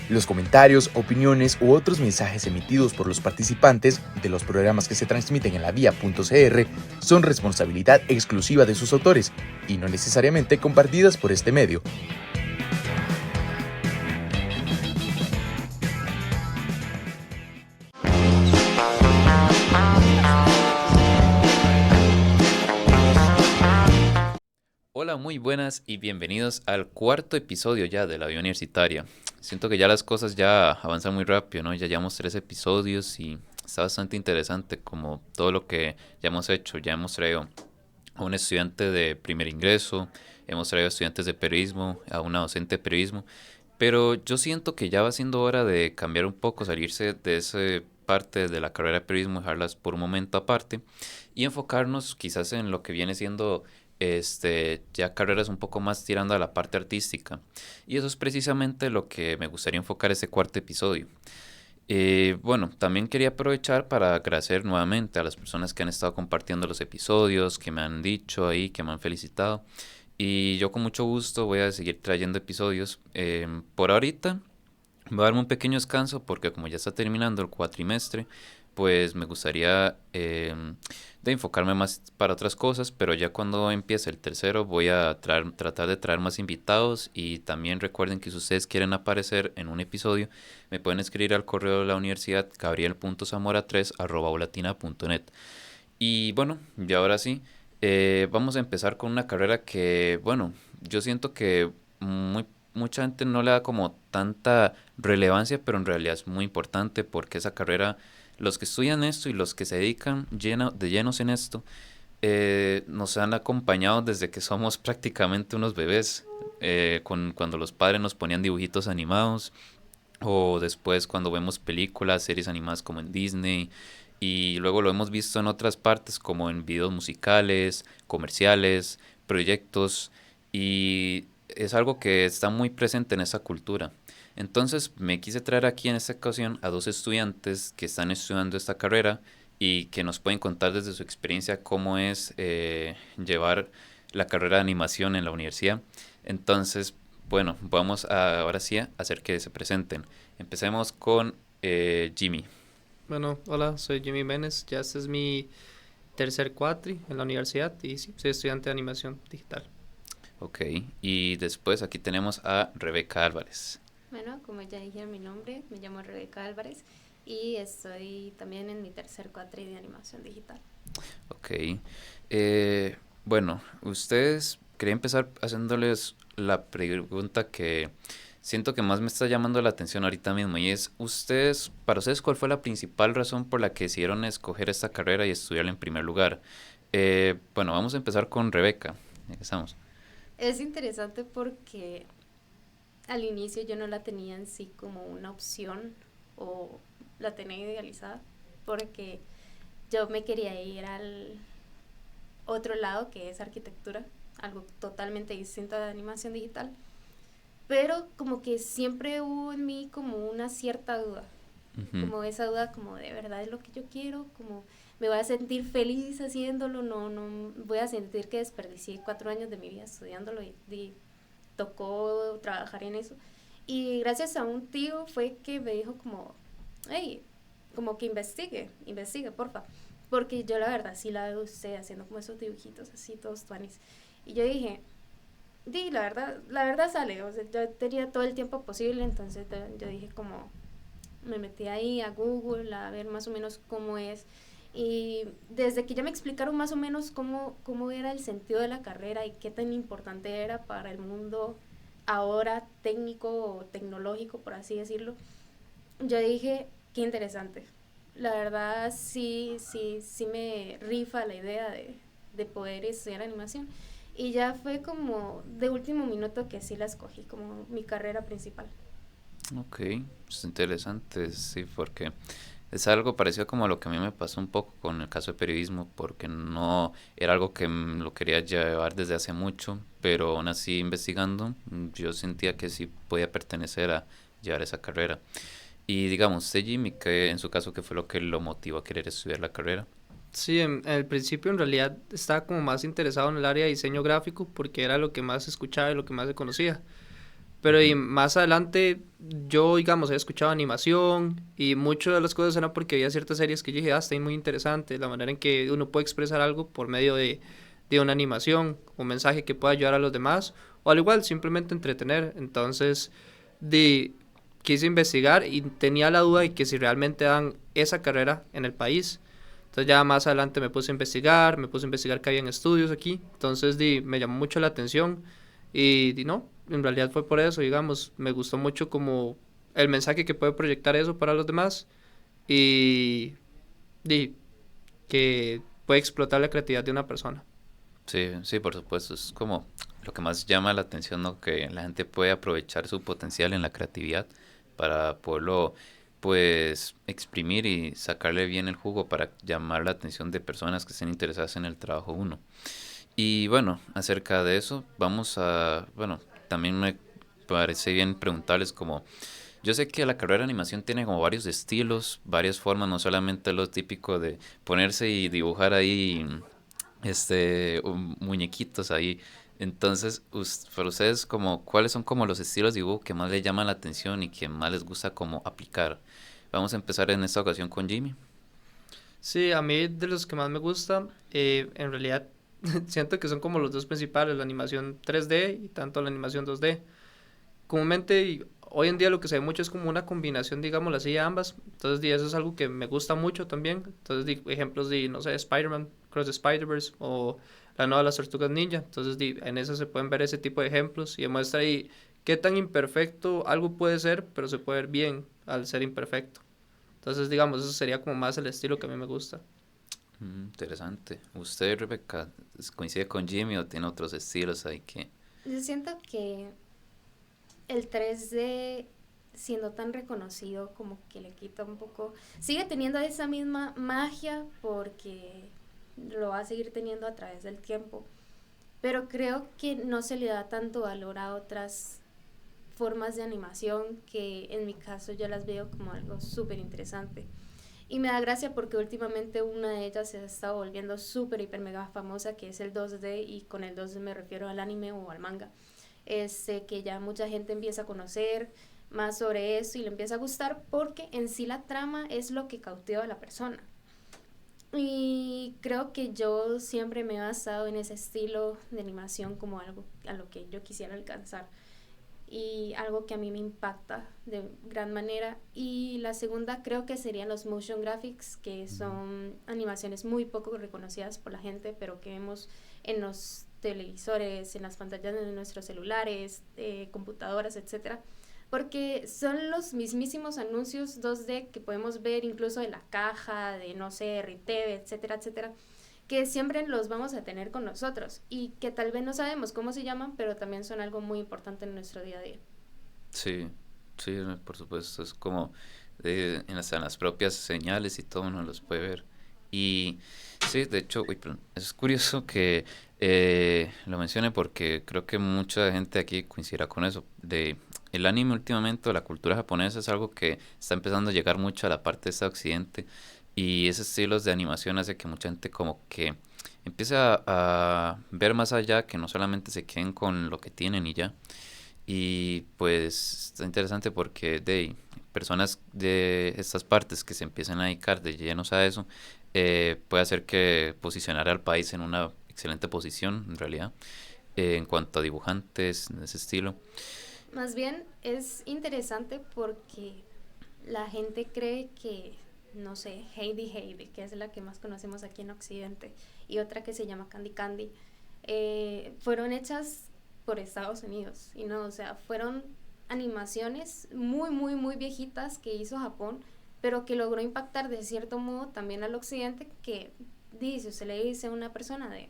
Los comentarios, opiniones u otros mensajes emitidos por los participantes de los programas que se transmiten en la vía.cr son responsabilidad exclusiva de sus autores y no necesariamente compartidas por este medio. Hola, muy buenas y bienvenidos al cuarto episodio ya de la Vía Universitaria. Siento que ya las cosas ya avanzan muy rápido, ¿no? Ya llevamos 3 episodios y está bastante interesante como todo lo que ya hemos hecho. Ya hemos traído a un estudiante de primer ingreso, hemos traído a estudiantes de periodismo, a una docente de periodismo, pero yo siento que ya va siendo hora de cambiar un poco, salirse de esa parte de la carrera de periodismo, dejarlas por un momento aparte y enfocarnos quizás en lo que viene siendo ya carreras un poco más tirando a la parte artística. Y eso es precisamente lo que me gustaría enfocar este cuarto episodio. Bueno, también quería aprovechar para agradecer nuevamente a las personas que han estado compartiendo los episodios, que me han dicho ahí, que me han felicitado. Y yo con mucho gusto voy a seguir trayendo episodios. Por ahorita voy a darme un pequeño descanso porque como ya está terminando el cuatrimestre, pues me gustaría de enfocarme más para otras cosas, pero ya cuando empiece el tercero voy a tratar de traer más invitados y también recuerden que si ustedes quieren aparecer en un episodio, me pueden escribir al correo de la universidad gabriel.zamora3@ulatina.net. Y bueno, y ahora sí, vamos a empezar con una carrera que, bueno, yo siento que mucha gente no le da como tanta relevancia, pero en realidad es muy importante porque esa carrera, los que estudian esto y los que se dedican de llenos en esto, nos han acompañado desde que somos prácticamente unos bebés, cuando los padres nos ponían dibujitos animados o después cuando vemos películas, series animadas como en Disney y luego lo hemos visto en otras partes como en videos musicales, comerciales, proyectos y es algo que está muy presente en esa cultura. Entonces me quise traer aquí en esta ocasión a 2 estudiantes que están estudiando esta carrera y que nos pueden contar desde su experiencia cómo es llevar la carrera de animación en la universidad. Entonces, bueno, vamos ahora sí a hacer que se presenten. Empecemos con Jimmy. Bueno, hola, soy Jimmy Menes. Ya este es mi tercer cuatri en la universidad y sí, soy estudiante de animación digital. Ok, y después aquí tenemos a Rebeca Álvarez. Bueno, como ya dijeron mi nombre, me llamo Rebeca Álvarez y estoy también en mi tercer cuatri de animación digital. Ok, bueno, ustedes quería empezar haciéndoles la pregunta que siento que más me está llamando la atención ahorita mismo y es, para ustedes, ¿cuál fue la principal razón por la que decidieron escoger esta carrera y estudiarla en primer lugar? Bueno, vamos a empezar con Rebeca, ya que estamos. Es interesante porque al inicio yo no la tenía en sí como una opción o la tenía idealizada porque yo me quería ir al otro lado que es arquitectura, algo totalmente distinto a la animación digital, pero como que siempre hubo en mí como una cierta duda, Ujú. como esa duda como de verdad es lo que yo quiero, como me voy a sentir feliz haciéndolo, no voy a sentir que desperdicié 4 años de mi vida estudiándolo y tocó trabajar en eso. Y gracias a un tío fue que me dijo como, hey, como que investigue, porfa. Porque yo la verdad sí la veo usted haciendo como esos dibujitos así, todos tuanis. Y yo dije, di, la verdad sale, o sea, yo tenía todo el tiempo posible, entonces yo dije como, me metí ahí a Google a ver más o menos cómo es. Y desde que ya me explicaron más o menos cómo era el sentido de la carrera y qué tan importante era para el mundo ahora técnico o tecnológico, por así decirlo, yo dije, qué interesante. La verdad sí me rifa la idea de poder estudiar animación. Y ya fue como de último minuto que sí la escogí como mi carrera principal. Ok, es interesante, sí, porque es algo parecido como a lo que a mí me pasó un poco con el caso de periodismo, porque no era algo que lo quería llevar desde hace mucho, pero aún así investigando, yo sentía que sí podía pertenecer a llevar esa carrera. Y digamos, usted Jimmy, que en su caso, ¿qué fue lo que lo motivó a querer estudiar la carrera? Sí, en el principio en realidad estaba como más interesado en el área de diseño gráfico porque era lo que más se escuchaba y lo que más se conocía. Pero y Ujú. más adelante yo, digamos, he escuchado animación y muchas de las cosas eran porque había ciertas series que yo dije, está muy interesante, la manera en que uno puede expresar algo por medio de una animación, un mensaje que pueda ayudar a los demás, o al igual, simplemente entretener. Entonces, de, quise investigar y tenía la duda de que si realmente dan esa carrera en el país. Entonces ya más adelante me puse a investigar que habían estudios aquí, entonces me llamó mucho la atención y no, en realidad fue por eso, digamos, me gustó mucho como el mensaje que puede proyectar eso para los demás y, di, que puede explotar la creatividad de una persona. Sí, sí, por supuesto. Es como lo que más llama la atención, ¿no? Que la gente puede aprovechar su potencial en la creatividad para poderlo, pues, exprimir y sacarle bien el jugo para llamar la atención de personas que estén interesadas en el trabajo de uno. Y bueno, acerca de eso, bueno, también me parece bien preguntarles como, yo sé que la carrera de animación tiene como varios estilos, varias formas, no solamente lo típico de ponerse y dibujar ahí muñequitos ahí. Entonces, para ustedes, como, ¿cuáles son como los estilos de dibujo que más les llaman la atención y que más les gusta como aplicar? Vamos a empezar en esta ocasión con Jimmy. Sí, a mí de los que más me gusta, en realidad siento que son como los dos principales, la animación 3D y tanto la animación 2D. Comúnmente hoy en día lo que se ve mucho es como una combinación, digámoslo así, de ambas. Entonces, eso es algo que me gusta mucho también. Entonces, ejemplos de, no sé, Spider-Man, Cross the Spider-Verse o la nueva de las Tortugas Ninja. Entonces, en eso se pueden ver ese tipo de ejemplos y demuestra ahí qué tan imperfecto algo puede ser, pero se puede ver bien al ser imperfecto. Entonces, digamos, eso sería como más el estilo que a mí me gusta. Interesante. ¿Usted, Rebeca, coincide con Jimmy o tiene otros estilos ahí que... Yo siento que el 3D, siendo tan reconocido, como que le quita un poco, sigue teniendo esa misma magia porque lo va a seguir teniendo a través del tiempo, pero creo que no se le da tanto valor a otras formas de animación que en mi caso yo las veo como algo súper interesante. Y me da gracia porque últimamente una de ellas se ha estado volviendo súper, hiper, mega famosa, que es el 2D, y con el 2D me refiero al anime o al manga. Que ya mucha gente empieza a conocer más sobre eso y le empieza a gustar porque en sí la trama es lo que cautiva a la persona. Y creo que yo siempre me he basado en ese estilo de animación como algo a lo que yo quisiera alcanzar y algo que a mí me impacta de gran manera. Y la segunda creo que serían los motion graphics, que son animaciones muy poco reconocidas por la gente, pero que vemos en los televisores, en las pantallas de nuestros celulares, computadoras, etcétera, porque son los mismísimos anuncios 2D que podemos ver incluso de la caja, de no sé, RTV, etcétera, etcétera, que siempre los vamos a tener con nosotros y que tal vez no sabemos cómo se llaman, pero también son algo muy importante en nuestro día a día. Sí, sí, por supuesto, es como hasta en las propias señales y todo uno los puede ver. Y sí, de hecho, uy, perdón, es curioso que lo mencione porque creo que mucha gente aquí coincidirá con eso. El anime últimamente, o la cultura japonesa es algo que está empezando a llegar mucho a la parte de este occidente y esos estilos de animación hace que mucha gente como que empiece a ver más allá, que no solamente se queden con lo que tienen y ya. Y pues está interesante porque de personas de estas partes que se empiezan a dedicar de llenos a eso, puede hacer que posicionar al país en una excelente posición, en realidad, en cuanto a dibujantes de ese estilo. Más bien es interesante porque la gente cree que, no sé, Heidi Heidi, que es la que más conocemos aquí en Occidente, y otra que se llama Candy Candy, fueron hechas por Estados Unidos. Y no, o sea, fueron animaciones muy, muy, muy viejitas que hizo Japón, pero que logró impactar de cierto modo también al occidente, que dice, usted le dice a una persona de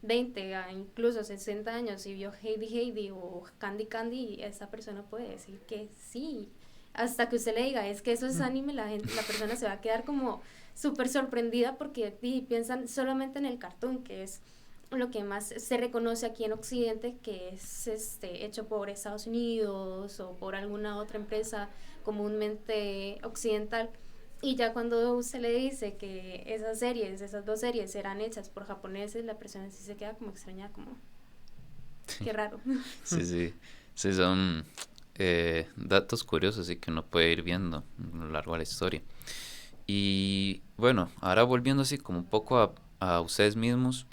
20 a incluso 60 años y vio Heidi Heidi o Candy Candy, esa persona puede decir que sí. Hasta que usted le diga, es que eso es anime, la persona se va a quedar como súper sorprendida porque piensan solamente en el cartoon, que es lo que más se reconoce aquí en Occidente, que es hecho por Estados Unidos o por alguna otra empresa comúnmente occidental. Y ya cuando usted le dice que esas dos series eran hechas por japoneses, la persona sí se queda como extrañada, como, qué raro. Sí, sí, sí, son datos curiosos y que uno puede ir viendo a lo largo de la historia. Y bueno, ahora volviendo así como un poco a ustedes mismos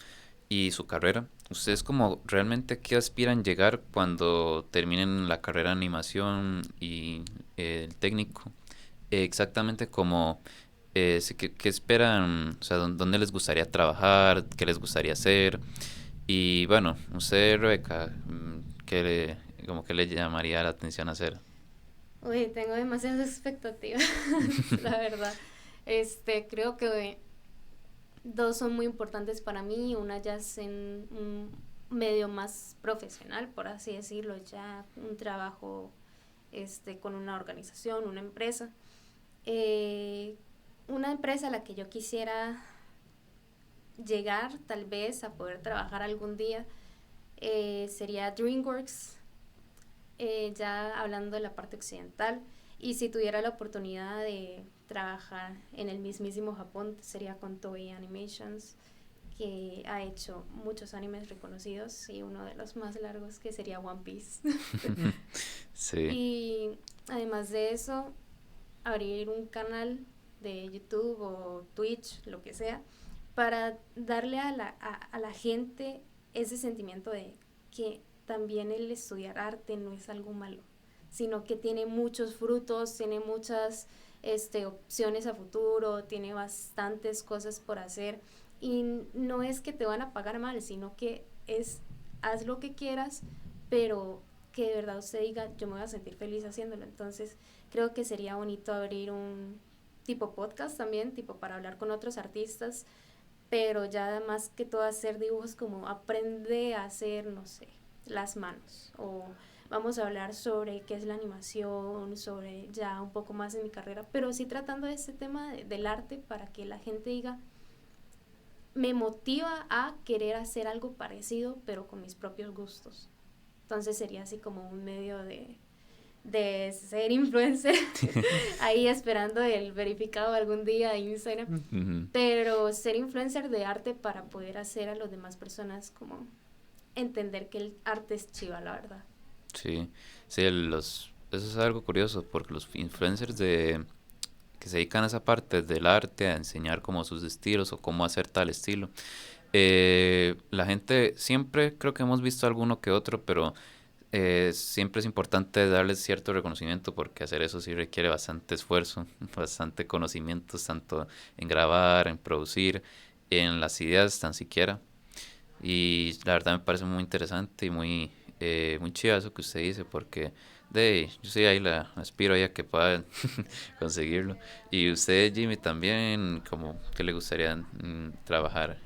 y su carrera, ¿ustedes como realmente qué aspiran llegar cuando terminen la carrera de animación y el técnico? Exactamente como qué esperan, o sea, dónde les gustaría trabajar, qué les gustaría hacer. Y bueno, usted, Rebeca, como que le llamaría la atención hacer? Uy, tengo demasiadas expectativas, la verdad. Creo que dos son muy importantes para mí. Una ya es en un medio más profesional, por así decirlo, ya un trabajo con una organización, una empresa. Eh, una empresa a la que yo quisiera llegar tal vez a poder trabajar algún día sería DreamWorks, ya hablando de la parte occidental. Y si tuviera la oportunidad de trabajar en el mismísimo Japón, sería con Toei Animations, que ha hecho muchos animes reconocidos y uno de los más largos que sería One Piece. Sí. Y además de eso, abrir un canal de YouTube o Twitch, lo que sea, para darle a la gente ese sentimiento de que también el estudiar arte no es algo malo, sino que tiene muchos frutos, tiene muchas opciones a futuro, tiene bastantes cosas por hacer y no es que te van a pagar mal, sino que es haz lo que quieras, pero que de verdad usted diga yo me voy a sentir feliz haciéndolo. Entonces creo que sería bonito abrir un tipo podcast también, tipo para hablar con otros artistas, pero ya más que todo hacer dibujos como aprende a hacer, no sé, las manos, o vamos a hablar sobre qué es la animación, sobre ya un poco más de mi carrera, pero sí tratando de este tema del arte para que la gente diga, me motiva a querer hacer algo parecido, pero con mis propios gustos. Entonces sería así como un medio de ser influencer, ahí esperando el verificado algún día de Instagram, Ujú. pero ser influencer de arte para poder hacer a las demás personas como entender que el arte es chiva, la verdad. Sí, sí, eso es algo curioso porque los influencers que se dedican a esa parte del arte, a enseñar como sus estilos o cómo hacer tal estilo, la gente siempre creo que hemos visto alguno que otro, pero siempre es importante darles cierto reconocimiento porque hacer eso sí requiere bastante esfuerzo, bastante conocimientos, tanto en grabar, en producir, en las ideas tan siquiera. Y la verdad me parece muy interesante y muy chido eso que usted dice, porque yo sí ahí la aspiro ahí a que pueda conseguirlo. Y usted, Jimmy, también, como que le gustaría trabajar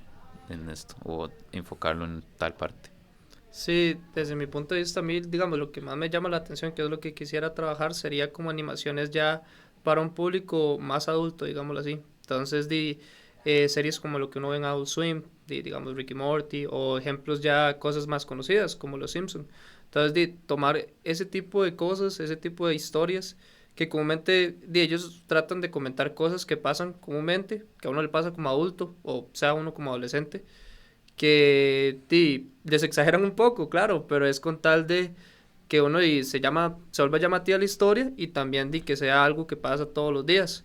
en esto o enfocarlo en tal parte. Sí, desde mi punto de vista, a mí, digamos, lo que más me llama la atención, que es lo que quisiera trabajar, sería como animaciones ya para un público más adulto, digámoslo así. Entonces, series como lo que uno ve en Adult Swim, digamos Ricky Morty, o ejemplos ya cosas más conocidas, como Los Simpson. Entonces, tomar ese tipo de cosas, ese tipo de historias, que comúnmente ellos tratan de comentar cosas que pasan comúnmente, que a uno le pasa como adulto, o sea, uno como adolescente, que les exageran un poco, claro, pero es con tal de que uno se vuelva llamativa la historia y también que sea algo que pasa todos los días.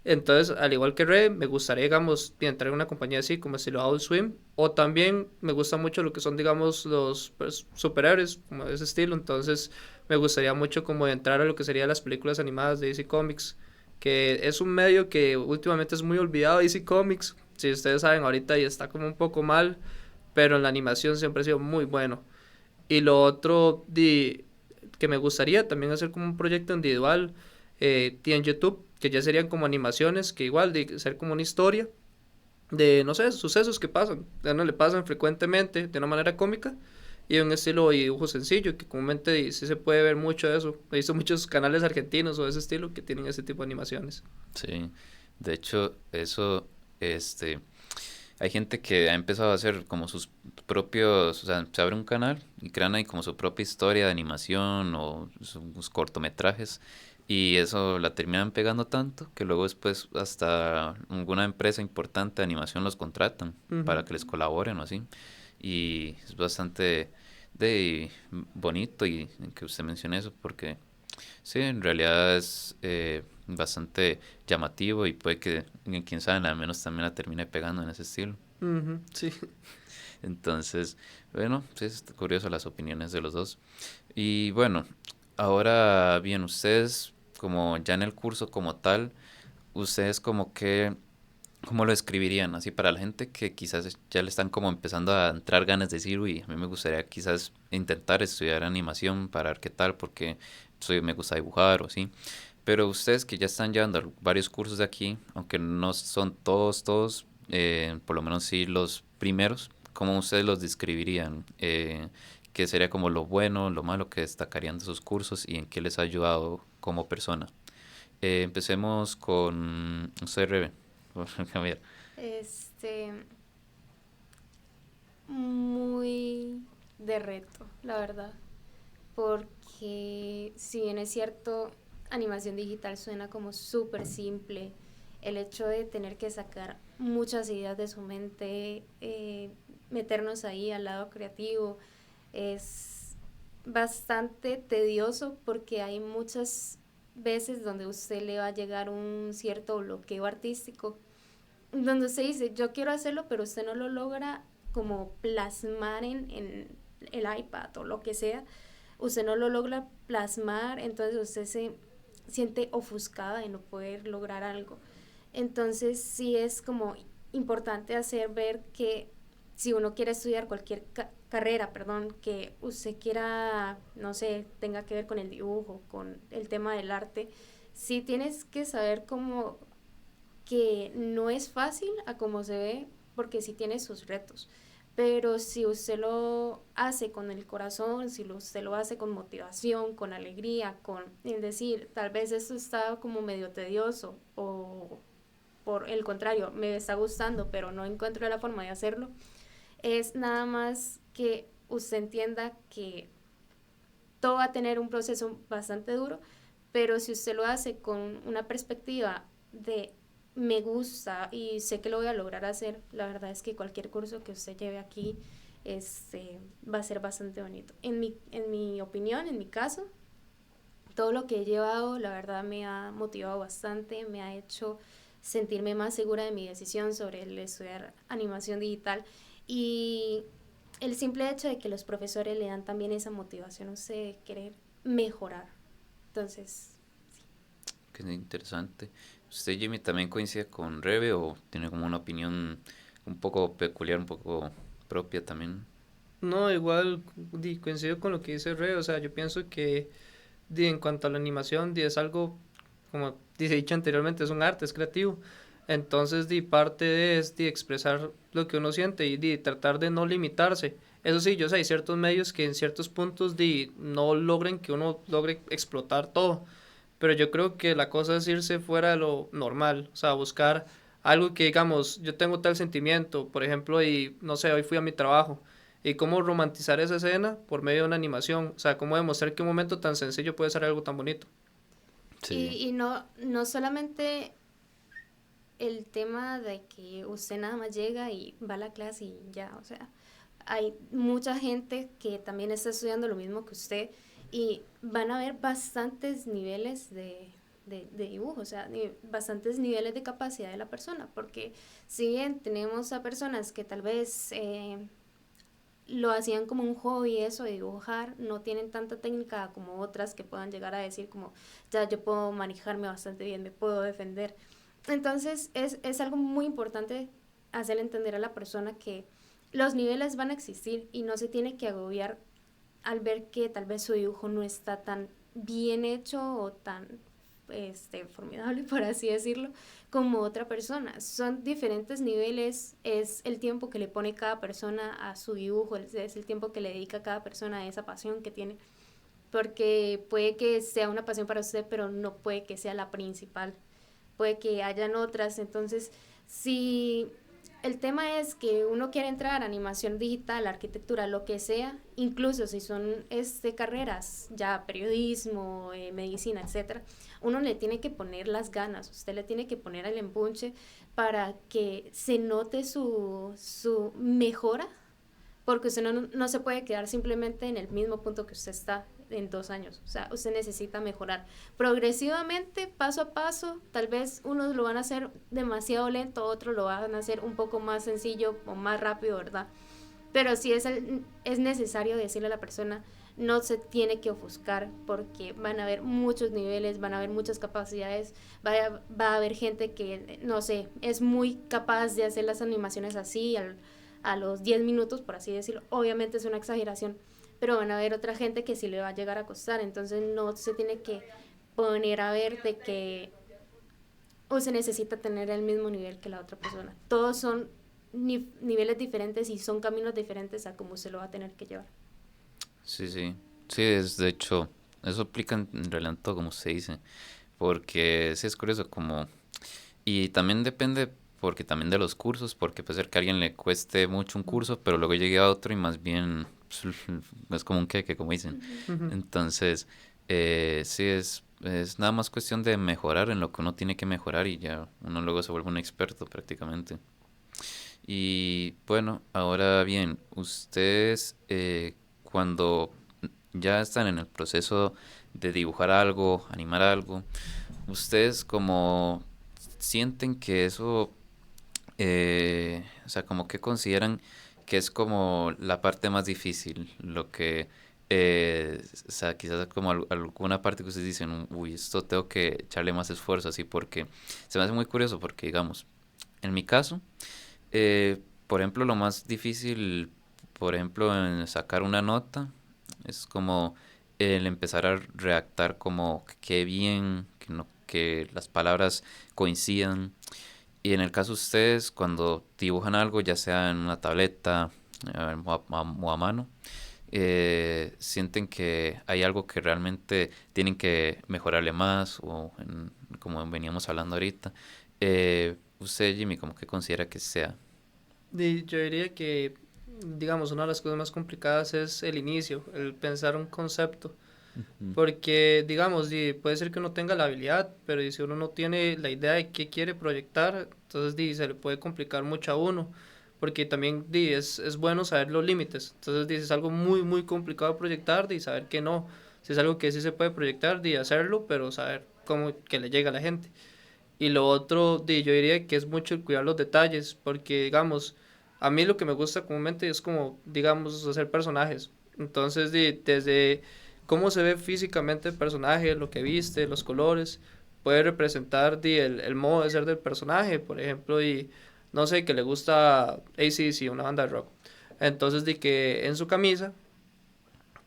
Entonces, al igual que Red, me gustaría, digamos, entrar en una compañía así como estilo Adult Swim, o también me gusta mucho lo que son, digamos, los pues, superhéroes, como de ese estilo. Entonces, me gustaría mucho como entrar a lo que serían las películas animadas de DC Comics, que es un medio que últimamente es muy olvidado, DC Comics. Si ustedes saben, ahorita ya está como un poco mal, pero en la animación siempre ha sido muy bueno. Y lo otro que me gustaría también hacer como un proyecto individual en YouTube, que ya serían como animaciones, que igual de ser como una historia de, no sé, sucesos que pasan, a uno le pasan frecuentemente de una manera cómica y un estilo de dibujo sencillo, que comúnmente sí se puede ver mucho de eso. He visto muchos canales argentinos o de ese estilo que tienen ese tipo de animaciones. Sí, de hecho, hay gente que ha empezado a hacer como sus propios, o sea, se abre un canal y crean ahí como su propia historia de animación o sus cortometrajes y eso la terminan pegando tanto que luego después hasta alguna empresa importante de animación los contratan Ujú. para que les colaboren o así y es bastante de bonito y que usted mencione eso porque sí, en realidad es bastante llamativo y puede que, quién sabe, al menos también la termine pegando en ese estilo. Ujú, sí. Entonces, bueno, sí, es curioso las opiniones de los dos. Y bueno, ahora bien, ustedes como ya en el curso como tal, ustedes como que, ¿cómo lo escribirían? Así para la gente que quizás ya le están como empezando a entrar ganas de decir, uy, a mí me gustaría quizás intentar estudiar animación para ver qué tal, porque me gusta dibujar o así. Pero ustedes que ya están llevando varios cursos de aquí, aunque no son todos, por lo menos sí los primeros, ¿cómo ustedes los describirían? ¿Qué sería como lo bueno, lo malo que destacarían de esos cursos y en qué les ha ayudado como persona? Empecemos con usted, Rebe. Javier. Este, muy de reto, la verdad, porque si bien es cierto, animación digital suena como súper simple, el hecho de tener que sacar muchas ideas de su mente, meternos ahí al lado creativo, es bastante tedioso porque hay muchas veces donde usted le va a llegar un cierto bloqueo artístico, donde usted dice, yo quiero hacerlo, pero usted no lo logra como plasmar en el iPad o lo que sea, usted no lo logra plasmar, entonces usted se siente ofuscada de no poder lograr algo. Entonces sí es como importante hacer ver que si uno quiere estudiar cualquier carrera, perdón, que usted quiera, no sé, tenga que ver con el dibujo, con el tema del arte, sí tienes que saber cómo que no es fácil a como se ve, porque sí tiene sus retos. Pero si usted lo hace con el corazón, si usted lo hace con motivación, con alegría, con, es decir, tal vez esto está como medio tedioso o por el contrario, me está gustando, pero no encuentro la forma de hacerlo, es nada más que usted entienda que todo va a tener un proceso bastante duro, pero si usted lo hace con una perspectiva de me gusta y sé que lo voy a lograr hacer, la verdad es que cualquier curso que usted lleve aquí va a ser bastante bonito. En mi opinión, en mi caso, todo lo que he llevado, la verdad me ha motivado bastante, me ha hecho sentirme más segura de mi decisión sobre el estudiar animación digital y el simple hecho de que los profesores le dan también esa motivación, no sé, de querer mejorar. Entonces, Qué interesante. ¿Usted, Jimmy, también coincide con Rebe o tiene como una opinión un poco peculiar, un poco propia también? No, igual coincido con lo que dice Re, o sea, yo pienso que en cuanto a la animación, es algo, como dice dicho anteriormente, es un arte, es creativo. Entonces, parte de es expresar lo que uno siente y tratar de no limitarse. Eso sí, yo sé, hay ciertos medios que en ciertos puntos no logren que uno logre explotar todo. Pero yo creo que la cosa es irse fuera de lo normal, o sea, buscar algo que digamos, yo tengo tal sentimiento, por ejemplo, y no sé, hoy fui a mi trabajo, y cómo romantizar esa escena por medio de una animación, o sea, cómo demostrar que un momento tan sencillo puede ser algo tan bonito. Sí, y no, no solamente el tema de que usted nada más llega y va a la clase y ya, o sea, hay mucha gente que también está estudiando lo mismo que usted y van a haber bastantes niveles de dibujo, o sea, bastantes niveles de capacidad de la persona, porque si bien tenemos a personas que tal vez lo hacían como un hobby eso de dibujar, no tienen tanta técnica como otras que puedan llegar a decir como, ya yo puedo manejarme bastante bien, me puedo defender. Entonces es algo muy importante hacerle entender a la persona que los niveles van a existir y no se tiene que agobiar al ver que tal vez su dibujo no está tan bien hecho o tan formidable, por así decirlo, como otra persona. Son diferentes niveles, es el tiempo que le pone cada persona a su dibujo, es el tiempo que le dedica cada persona a esa pasión que tiene, porque puede que sea una pasión para usted, pero no puede que sea la principal, puede que hayan otras. Entonces, si el tema es que uno quiere entrar a animación digital, arquitectura, lo que sea, incluso si son carreras, ya periodismo, medicina, etcétera, uno le tiene que poner las ganas, usted le tiene que poner el empunche para que se note su mejora porque usted no se puede quedar simplemente en el mismo punto que usted está en 2 años. O sea, usted necesita mejorar progresivamente, paso a paso. Tal vez unos lo van a hacer demasiado lento, otros lo van a hacer un poco más sencillo o más rápido, ¿verdad? Pero sí es necesario decirle a la persona, no se tiene que ofuscar, porque van a haber muchos niveles, van a haber muchas capacidades, va a haber gente que, no sé, es muy capaz de hacer las animaciones así a los 10 minutos, por así decirlo. Obviamente es una exageración, pero van a haber otra gente que sí le va a llegar a costar. Entonces no se tiene que poner a ver de que se necesita tener el mismo nivel que la otra persona. Todos son niveles diferentes y son caminos diferentes a cómo se lo va a tener que llevar. Sí, sí. Sí, es de hecho, eso aplica en realidad en todo, como se dice. Porque sí es curioso, como. Y también depende, porque también de los cursos, porque puede ser que a alguien le cueste mucho un curso, pero luego llegue a otro y más bien pues, es como un queque, como dicen. Ujú. Entonces, sí es nada más cuestión de mejorar en lo que uno tiene que mejorar y ya uno luego se vuelve un experto prácticamente. Y bueno, ahora bien, ustedes cuando ya están en el proceso de dibujar algo, animar algo, ustedes como sienten que eso, o sea, como que consideran que es como la parte más difícil, lo que, o sea, quizás como alguna parte que ustedes dicen, uy, esto tengo que echarle más esfuerzo, así, porque se me hace muy curioso, porque digamos, en mi caso, por ejemplo, lo más difícil, por ejemplo, en sacar una nota, es como el empezar a redactar como que quede bien, que no, que las palabras coincidan. Y en el caso de ustedes, cuando dibujan algo, ya sea en una tableta o a mano, sienten que hay algo que realmente tienen que mejorarle más, o como veníamos hablando ahorita. Usted, Jimmy, ¿cómo que considera que sea? Yo diría que, digamos, una de las cosas más complicadas es el inicio, el pensar un concepto. Ujú, Porque, digamos, puede ser que uno tenga la habilidad, pero si uno no tiene la idea de qué quiere proyectar, entonces se le puede complicar mucho a uno. Porque también es bueno saber los límites. Entonces, si es algo muy, muy complicado de proyectar, saber que no. Si es algo que sí se puede proyectar, hacerlo, pero saber cómo que le llega a la gente. Y lo otro, yo diría que es mucho el cuidar los detalles, porque digamos, a mí lo que me gusta comúnmente es como, digamos, hacer personajes. Entonces, desde cómo se ve físicamente el personaje, lo que viste, los colores, puede representar el modo de ser del personaje. Por ejemplo, no sé, que le gusta AC/DC, una banda de rock. Entonces, que en su camisa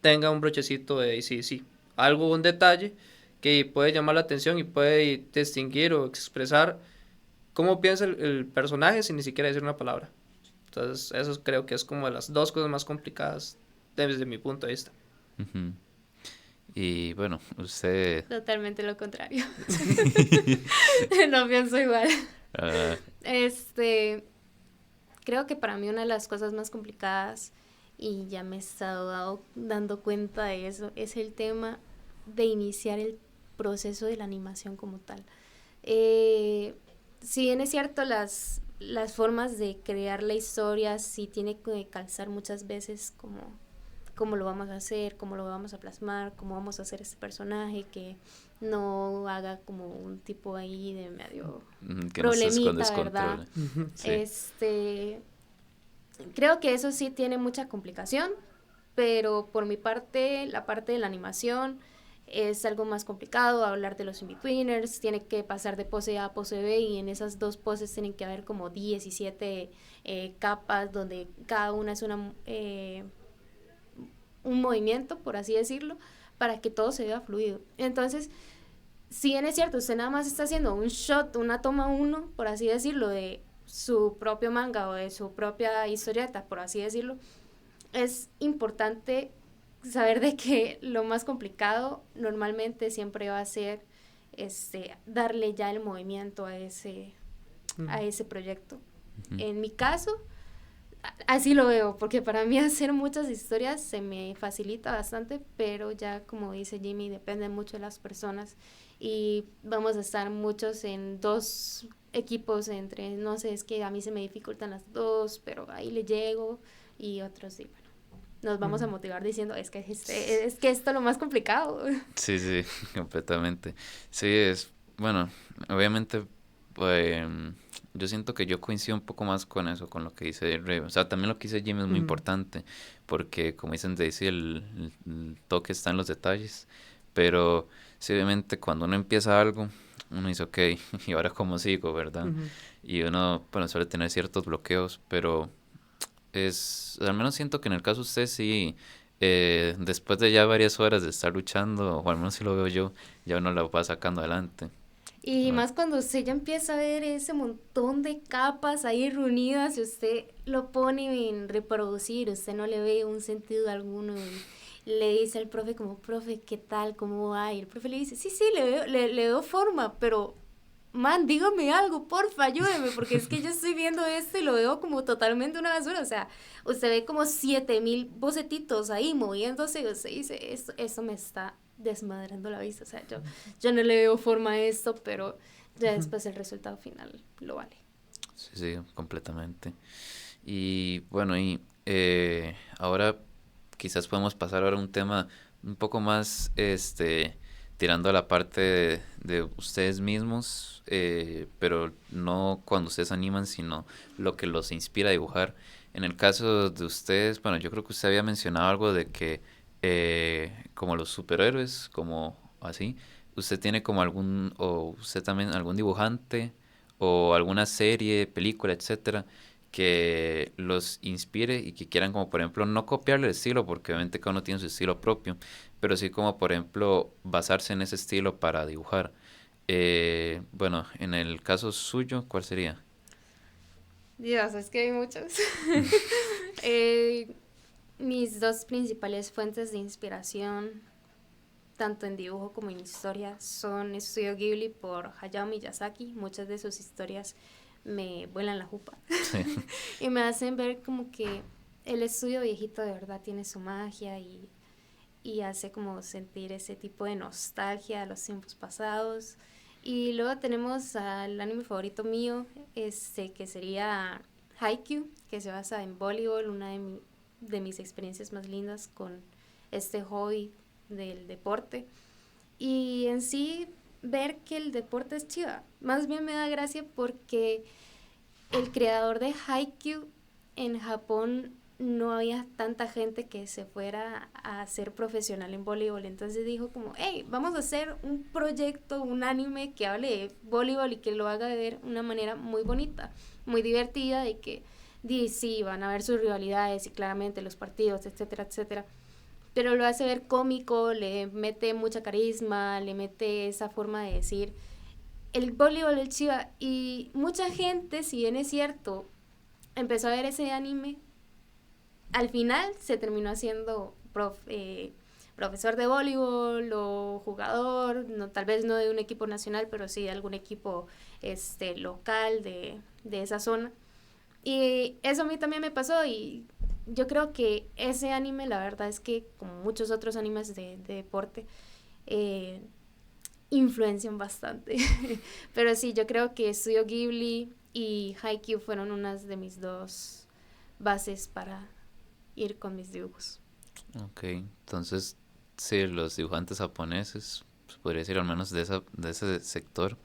tenga un brochecito de AC/DC. Algo, un detalle que puede llamar la atención y puede distinguir o expresar cómo piensa el personaje sin ni siquiera decir una palabra. Entonces, eso creo que es como de las dos cosas más complicadas desde mi punto de vista. ujú. Y bueno, usted... Totalmente lo contrario. No pienso igual. ah, Este, creo que para mí una de las cosas más complicadas, y ya me he estado dando cuenta de eso, es el tema de iniciar el proceso de la animación como tal. Eh, si bien es cierto, las formas de crear la historia sí tiene que calzar muchas veces como cómo lo vamos a hacer, cómo lo vamos a plasmar, cómo vamos a hacer este personaje, que no haga como un tipo ahí de medio que no se esconde problemita, ¿verdad? descontrol. Sí. Creo que eso sí tiene mucha complicación, pero por mi parte, la parte de la animación es algo más complicado, hablar de los in-betweeners, tiene que pasar de pose A a pose B, y en esas dos poses tienen que haber como 17 capas, donde cada una es un movimiento, por así decirlo, para que todo se vea fluido. Entonces, si bien es cierto, usted nada más está haciendo un shot, una toma uno, por así decirlo, de su propio manga o de su propia historieta, por así decirlo, es importante saber de que lo más complicado normalmente siempre va a ser darle ya el movimiento a ese proyecto. Ujú. En mi caso, así lo veo, porque para mí hacer muchas historias se me facilita bastante, pero ya como dice Jimmy, depende mucho de las personas, y vamos a estar muchos en dos equipos entre, no sé, es que a mí se me dificultan las dos, pero ahí le llego, y otros sí, bueno, nos vamos a motivar diciendo, es que esto es lo más complicado. Sí, sí, completamente. Sí, bueno, obviamente, pues, yo siento que yo coincido un poco más con eso, con lo que dice Rey. O sea, también lo que dice Jimmy es muy importante, porque como dicen Daisy, el toque está en los detalles, pero sí, obviamente cuando uno empieza algo, uno dice, ok, ¿y ahora cómo sigo, verdad? Y uno, bueno, suele tener ciertos bloqueos, pero al menos siento que en el caso de usted sí, después de ya varias horas de estar luchando, o al menos si lo veo yo, ya uno la va sacando adelante. Y Ah, más cuando usted ya empieza a ver ese montón de capas ahí reunidas y usted lo pone en reproducir, usted no le ve un sentido alguno y le dice al profe como, profe, ¿qué tal? ¿Cómo va? Y el profe le dice, sí, sí, le veo forma, pero man, dígame algo, porfa, ayúdeme, porque es que yo estoy viendo esto y lo veo como totalmente una basura, o sea, usted ve como 7000 bocetitos ahí moviéndose y usted dice, esto me está desmadrando la vista, o sea, yo no le veo forma a esto, pero ya después el resultado final lo vale. sí, sí, completamente. Y bueno, ahora quizás podemos pasar ahora a un tema un poco más, tirando a la parte de ustedes mismos, pero no cuando ustedes animan, sino lo que los inspira a dibujar. En el caso de ustedes, bueno, yo creo que usted había mencionado algo de que, como los superhéroes, como así, usted tiene como o usted también algún dibujante, o alguna serie, película, etcétera, que los inspire y que quieran como por ejemplo no copiarle el estilo, porque obviamente cada uno tiene su estilo propio, pero sí como por ejemplo basarse en ese estilo para dibujar. Bueno, en el caso suyo, ¿cuál sería? Dios, es que hay muchos. Eh, mis dos principales fuentes de inspiración, tanto en dibujo como en historia, son Estudio Ghibli por Hayao Miyazaki. Muchas de sus historias me vuelan la jupa Sí. y me hacen ver como que el estudio viejito de verdad tiene su magia y hace como sentir ese tipo de nostalgia a los tiempos pasados. Y luego tenemos al anime favorito mío, que sería Haikyuu, que se basa en voleibol, una de mis experiencias más lindas con este hobby del deporte. Y en sí, ver que el deporte es chiva. Más bien me da gracia porque el creador de Haikyuu en Japón no había tanta gente que se fuera a ser profesional en voleibol, entonces dijo como, hey, vamos a hacer un proyecto, un anime que hable de voleibol y que lo haga de ver una manera muy bonita, muy divertida y que sí, van a ver sus rivalidades y claramente los partidos, etcétera, etcétera, pero lo hace ver cómico, le mete mucha carisma, le mete esa forma de decir el voleibol el chiva. Y mucha gente, si bien es cierto, empezó a ver ese anime, al final se terminó haciendo profesor de voleibol o jugador, no, tal vez no de un equipo nacional, pero sí de algún equipo local de esa zona. Y eso a mí también me pasó y yo creo que ese anime, la verdad es que como muchos otros animes de deporte, eh, influencian bastante. Pero sí, yo creo que Studio Ghibli y Haikyuu fueron unas de mis dos bases para ir con mis dibujos. Ok, entonces sí, los dibujantes japoneses, pues, podría decir al menos de ese sector,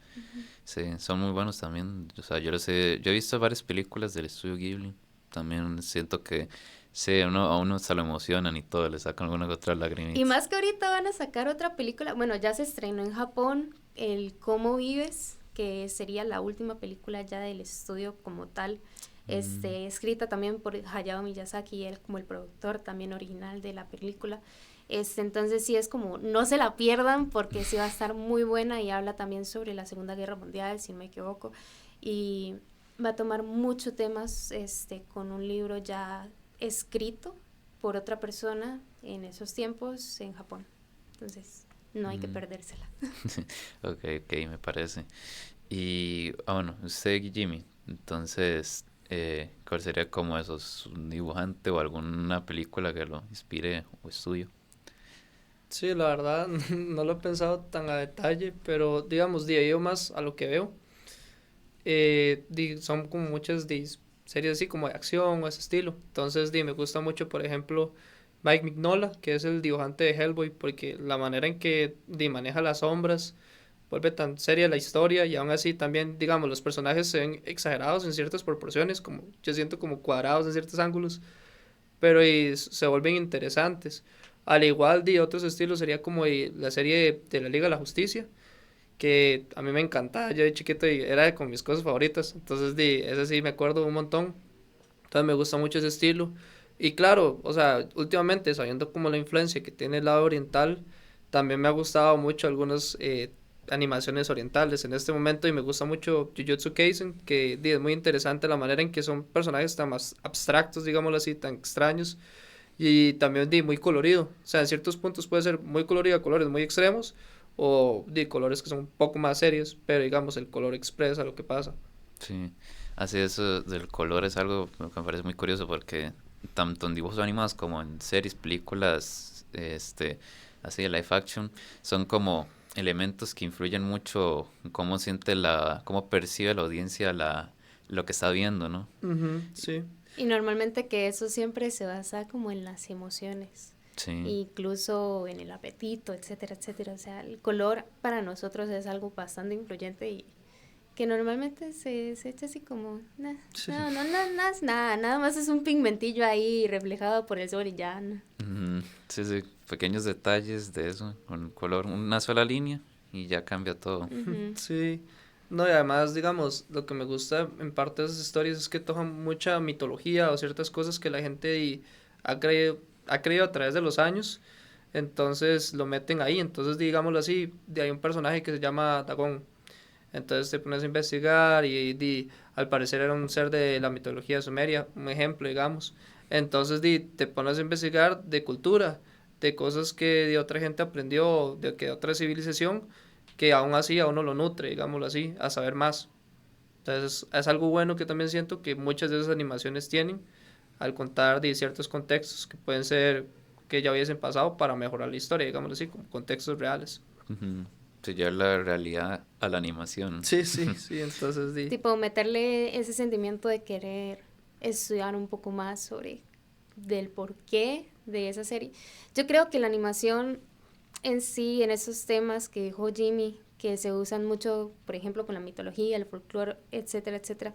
sí, son muy buenos también. O sea, yo he visto varias películas del estudio Ghibli, también siento que sí, a uno se lo emocionan y todo, le sacan alguna que otra Y lagrimita. más que ahorita van a sacar otra película, bueno, ya se estrenó en Japón, el Cómo Vives, que sería la última película ya del estudio como tal, Mm, escrita también por Hayao Miyazaki, él como el productor también original de la película. Entonces sí es como, no se la pierdan porque sí va a estar muy buena y habla también sobre la Segunda Guerra Mundial, si no me equivoco, y va a tomar muchos temas con un libro ya escrito por otra persona en esos tiempos en Japón. Entonces, no hay que mm. perdérsela. Ok, ok, me parece. Y, bueno, usted, Jimmy, entonces, ¿cuál sería como esos, un dibujante o alguna película que lo inspire o estudio? Sí, la verdad no lo he pensado tan a detalle, pero digamos, de ahí yo más a lo que veo, son como muchas series así como de acción o ese estilo. Entonces, me gusta mucho, por ejemplo, Mike Mignola, que es el dibujante de Hellboy, porque la manera en que maneja las sombras vuelve tan seria la historia y aún así también, digamos, los personajes se ven exagerados en ciertas proporciones, como yo siento como cuadrados en ciertos ángulos, pero se vuelven interesantes. Al igual de otros estilos sería como la serie de la Liga de la Justicia, que a mí me encantaba, yo de chiquito era con mis cosas favoritas, entonces ese sí me acuerdo un montón, entonces me gusta mucho ese estilo. Y claro, o sea, últimamente sabiendo como la influencia que tiene el lado oriental, también me ha gustado mucho algunas animaciones orientales en este momento, y me gusta mucho Jujutsu Kaisen, que es muy interesante la manera en que son personajes tan más abstractos, digámoslo así, tan extraños, y también muy colorido. O sea, en ciertos puntos puede ser muy colorido a colores muy extremos, o de colores que son un poco más serios, pero digamos el color expresa lo que pasa. Sí, así eso del color es algo que me parece muy curioso porque tanto en dibujos animados como en series, películas, así de live action, son como elementos que influyen mucho en cómo siente cómo percibe la audiencia lo que está viendo, ¿no? Sí. Y normalmente que eso siempre se basa como en las emociones, Sí. incluso en el apetito, etcétera, etcétera. O sea, el color para nosotros es algo bastante influyente y que normalmente se echa así como, Sí. nada más es un pigmentillo ahí reflejado por el sol y ya, ¿no? Sí, sí, pequeños detalles de eso, con color, una sola línea y ya cambia todo. Sí. No, y además, digamos, lo que me gusta en parte de esas historias es que tocan mucha mitología o ciertas cosas que la gente ha creído a través de los años, entonces lo meten ahí. Entonces, digámoslo así, hay un personaje que se llama Dagón. Entonces te pones a investigar y al parecer era un ser de la mitología sumeria, un ejemplo, digamos. Entonces te pones a investigar de cultura, de cosas que de otra gente aprendió, de que otra civilización, que aún así a uno lo nutre, digámoslo así, a saber más. Entonces es algo bueno que también siento que muchas de esas animaciones tienen al contar de ciertos contextos que pueden ser que ya hubiesen pasado para mejorar la historia, digámoslo así, como contextos reales. Ujú. Sí, llevar la realidad a la animación. Sí, entonces Tipo, meterle ese sentimiento de querer estudiar un poco más sobre del porqué de esa serie. Yo creo que la animación en sí, en esos temas que dijo Jimmy, que se usan mucho, por ejemplo, con la mitología, el folclore, etcétera, etcétera,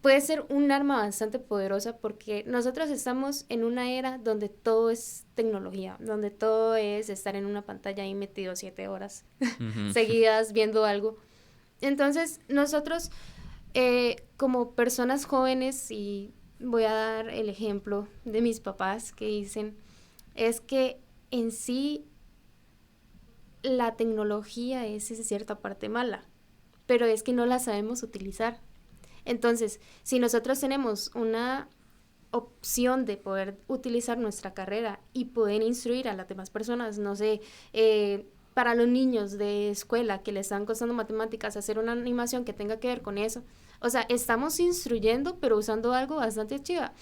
puede ser un arma bastante poderosa porque nosotros estamos en una era donde todo es tecnología, donde todo es estar en una pantalla ahí metido 7 horas seguidas viendo algo. Entonces, nosotros como personas jóvenes, y voy a dar el ejemplo de mis papás que dicen, es que en sí la tecnología es en cierta parte mala, pero es que no la sabemos utilizar. Entonces, si nosotros tenemos una opción de poder utilizar nuestra carrera y poder instruir a las demás personas, no sé, para los niños de escuela que les están costando matemáticas, hacer una animación que tenga que ver con eso, o sea, estamos instruyendo, pero usando algo bastante chiva.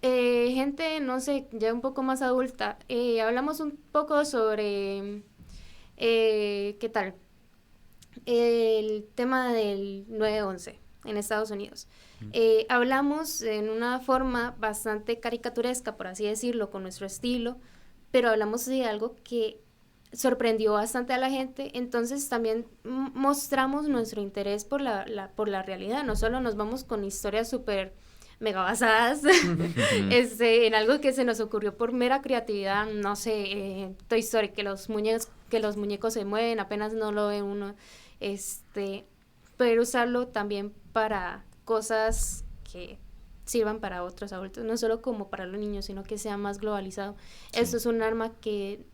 Gente, no sé, ya un poco más adulta, hablamos un poco sobre, ¿qué tal? El tema del 9/11 en Estados Unidos. Hablamos en una forma bastante caricaturesca, por así decirlo, con nuestro estilo, pero hablamos de algo que sorprendió bastante a la gente, entonces también mostramos nuestro interés por la realidad, no solo nos vamos con historias súper mega basadas en algo que se nos ocurrió por mera creatividad, no sé, Toy Story, que los muñecos se mueven, apenas no lo ve uno, poder usarlo también para cosas que sirvan para otros adultos, no solo como para los niños, sino que sea más globalizado. Sí. Esto es un arma que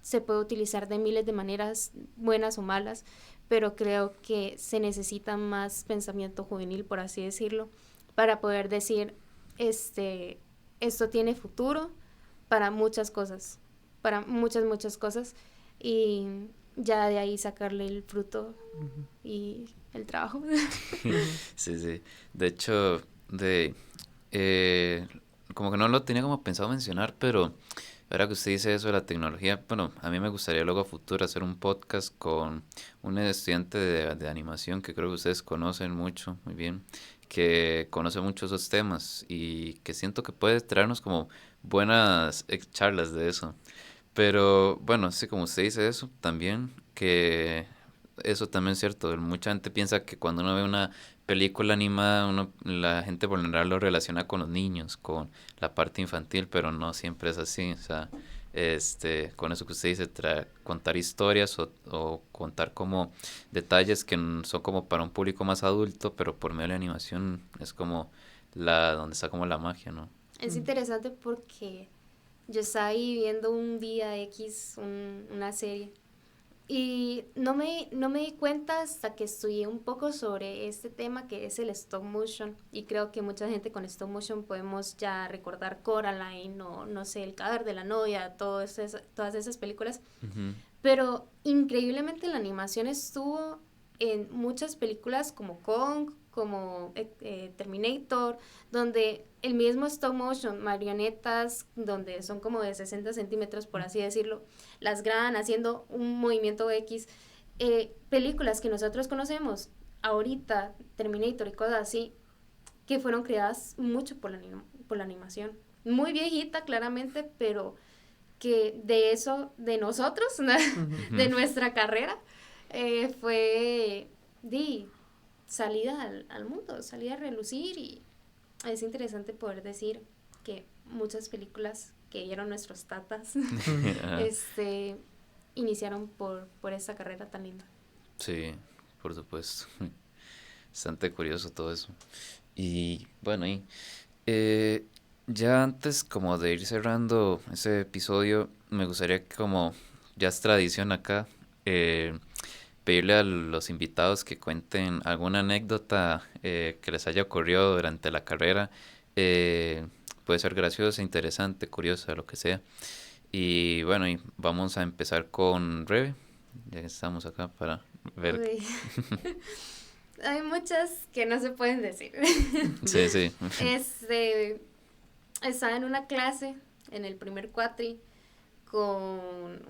se puede utilizar de miles de maneras, buenas o malas, pero creo que se necesita más pensamiento juvenil, por así decirlo, para poder decir, esto tiene futuro para muchas cosas, y ya de ahí sacarle el fruto y el trabajo. Sí, sí. De hecho, como que no lo tenía como pensado mencionar, pero Ahora que usted dice eso de la tecnología, bueno, a mí me gustaría luego a futuro hacer un podcast con un estudiante de animación que creo que ustedes conocen mucho, muy bien, que conoce mucho esos temas y que siento que puede traernos como buenas charlas de eso. Pero bueno, sí, como usted dice eso, también que eso también es cierto. Mucha gente piensa que cuando uno ve una película animada, la gente por lo general lo relaciona con los niños, con la parte infantil, pero no siempre es así. O sea, con eso que usted dice, contar historias o contar como detalles que son como para un público más adulto, pero por medio de la animación es como donde está como la magia, ¿no? Es interesante porque yo estaba ahí viendo un día X, una serie, y no me di cuenta hasta que estudié un poco sobre este tema que es el stop motion. Y creo que mucha gente con stop motion podemos ya recordar Coraline o no sé, El cadáver de la novia, todas esas películas. Ujú. Pero increíblemente la animación estuvo en muchas películas como Kong, como Terminator, donde el mismo stop motion, marionetas, donde son como de 60 centímetros, por así decirlo, las graban haciendo un movimiento X. Películas que nosotros conocemos ahorita, Terminator y cosas así, que fueron creadas mucho por la animación. Muy viejita, claramente, pero que de eso, de nosotros, de nuestra carrera, fue salida al mundo, salida a relucir, y es interesante poder decir que muchas películas que vieron nuestros tatas Ajá. iniciaron por esta carrera tan linda. Sí, por supuesto. Bastante curioso todo eso. Y bueno, ya antes como de ir cerrando ese episodio, me gustaría que como ya es tradición acá, pedirle a los invitados que cuenten alguna anécdota que les haya ocurrido durante la carrera. Eh, Puede ser graciosa, interesante, curiosa, lo que sea. Y bueno, y vamos a empezar con Rebe, ya que estamos acá para ver. Uy. Hay muchas que no se pueden decir. Sí, sí. Estaba en una clase en el primer cuatri con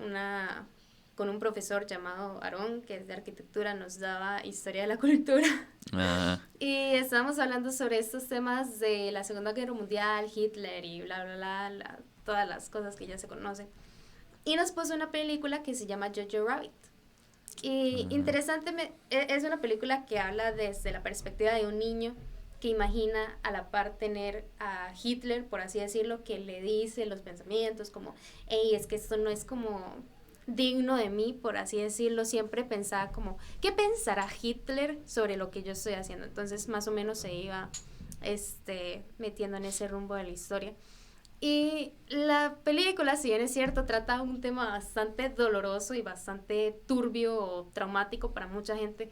con un profesor llamado Aarón, que es de arquitectura, nos daba historia de la cultura. Ajá. Y estábamos hablando sobre estos temas de la Segunda Guerra Mundial, Hitler y bla, bla, bla, todas las cosas que ya se conocen. Y nos puso una película que se llama Jojo Rabbit. Y interesante, es una película que habla desde la perspectiva de un niño que imagina a la par tener a Hitler, por así decirlo, que le dice los pensamientos como, hey, es que esto no es como digno de mí, por así decirlo. Siempre pensaba como, ¿qué pensará Hitler sobre lo que yo estoy haciendo? Entonces más o menos se iba metiendo en ese rumbo de la historia. Y la película, si bien es cierto, trata un tema bastante doloroso y bastante turbio o traumático para mucha gente,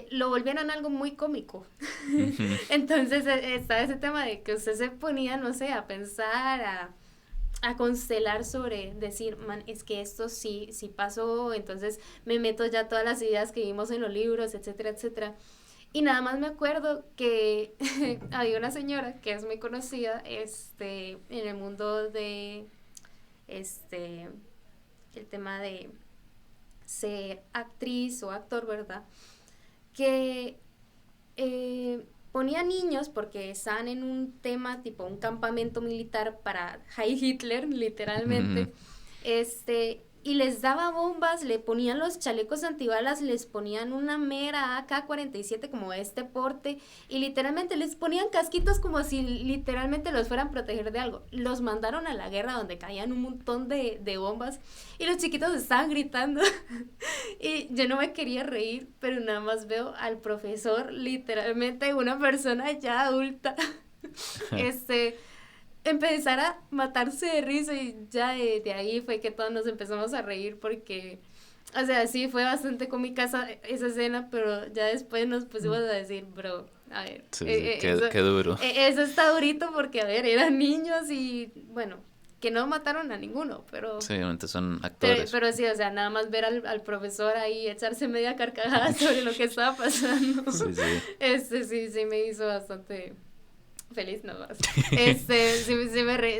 lo volvieron algo muy cómico. Entonces está ese tema de que usted se ponía, no sé, a pensar, a constelar sobre decir, man, es que esto sí pasó, entonces me meto ya todas las ideas que vimos en los libros, etcétera, etcétera. Y nada más me acuerdo que había una señora que es muy conocida en el mundo de el tema de ser actriz o actor, ¿verdad? Que ponía niños porque estaban en un tema tipo un campamento militar para Heil Hitler, literalmente. Y les daba bombas, le ponían los chalecos antibalas, les ponían una mera AK-47 como este porte, y literalmente les ponían casquitos como si literalmente los fueran a proteger de algo. Los mandaron a la guerra donde caían un montón de bombas y los chiquitos estaban gritando. Y yo no me quería reír, pero nada más veo al profesor, literalmente una persona ya adulta, empezar a matarse de risa, y ya de ahí fue que todos nos empezamos a reír porque, o sea, sí fue bastante cómica esa escena, pero ya después nos pusimos a decir, bro, a ver, Sí, qué duro. Eso está durito porque, a ver, eran niños y, bueno, que no mataron a ninguno, pero... Sí, obviamente son actores. Pero sí, o sea, nada más ver al profesor ahí echarse media carcajada sobre lo que estaba pasando. Sí, sí. Sí me hizo feliz nada más.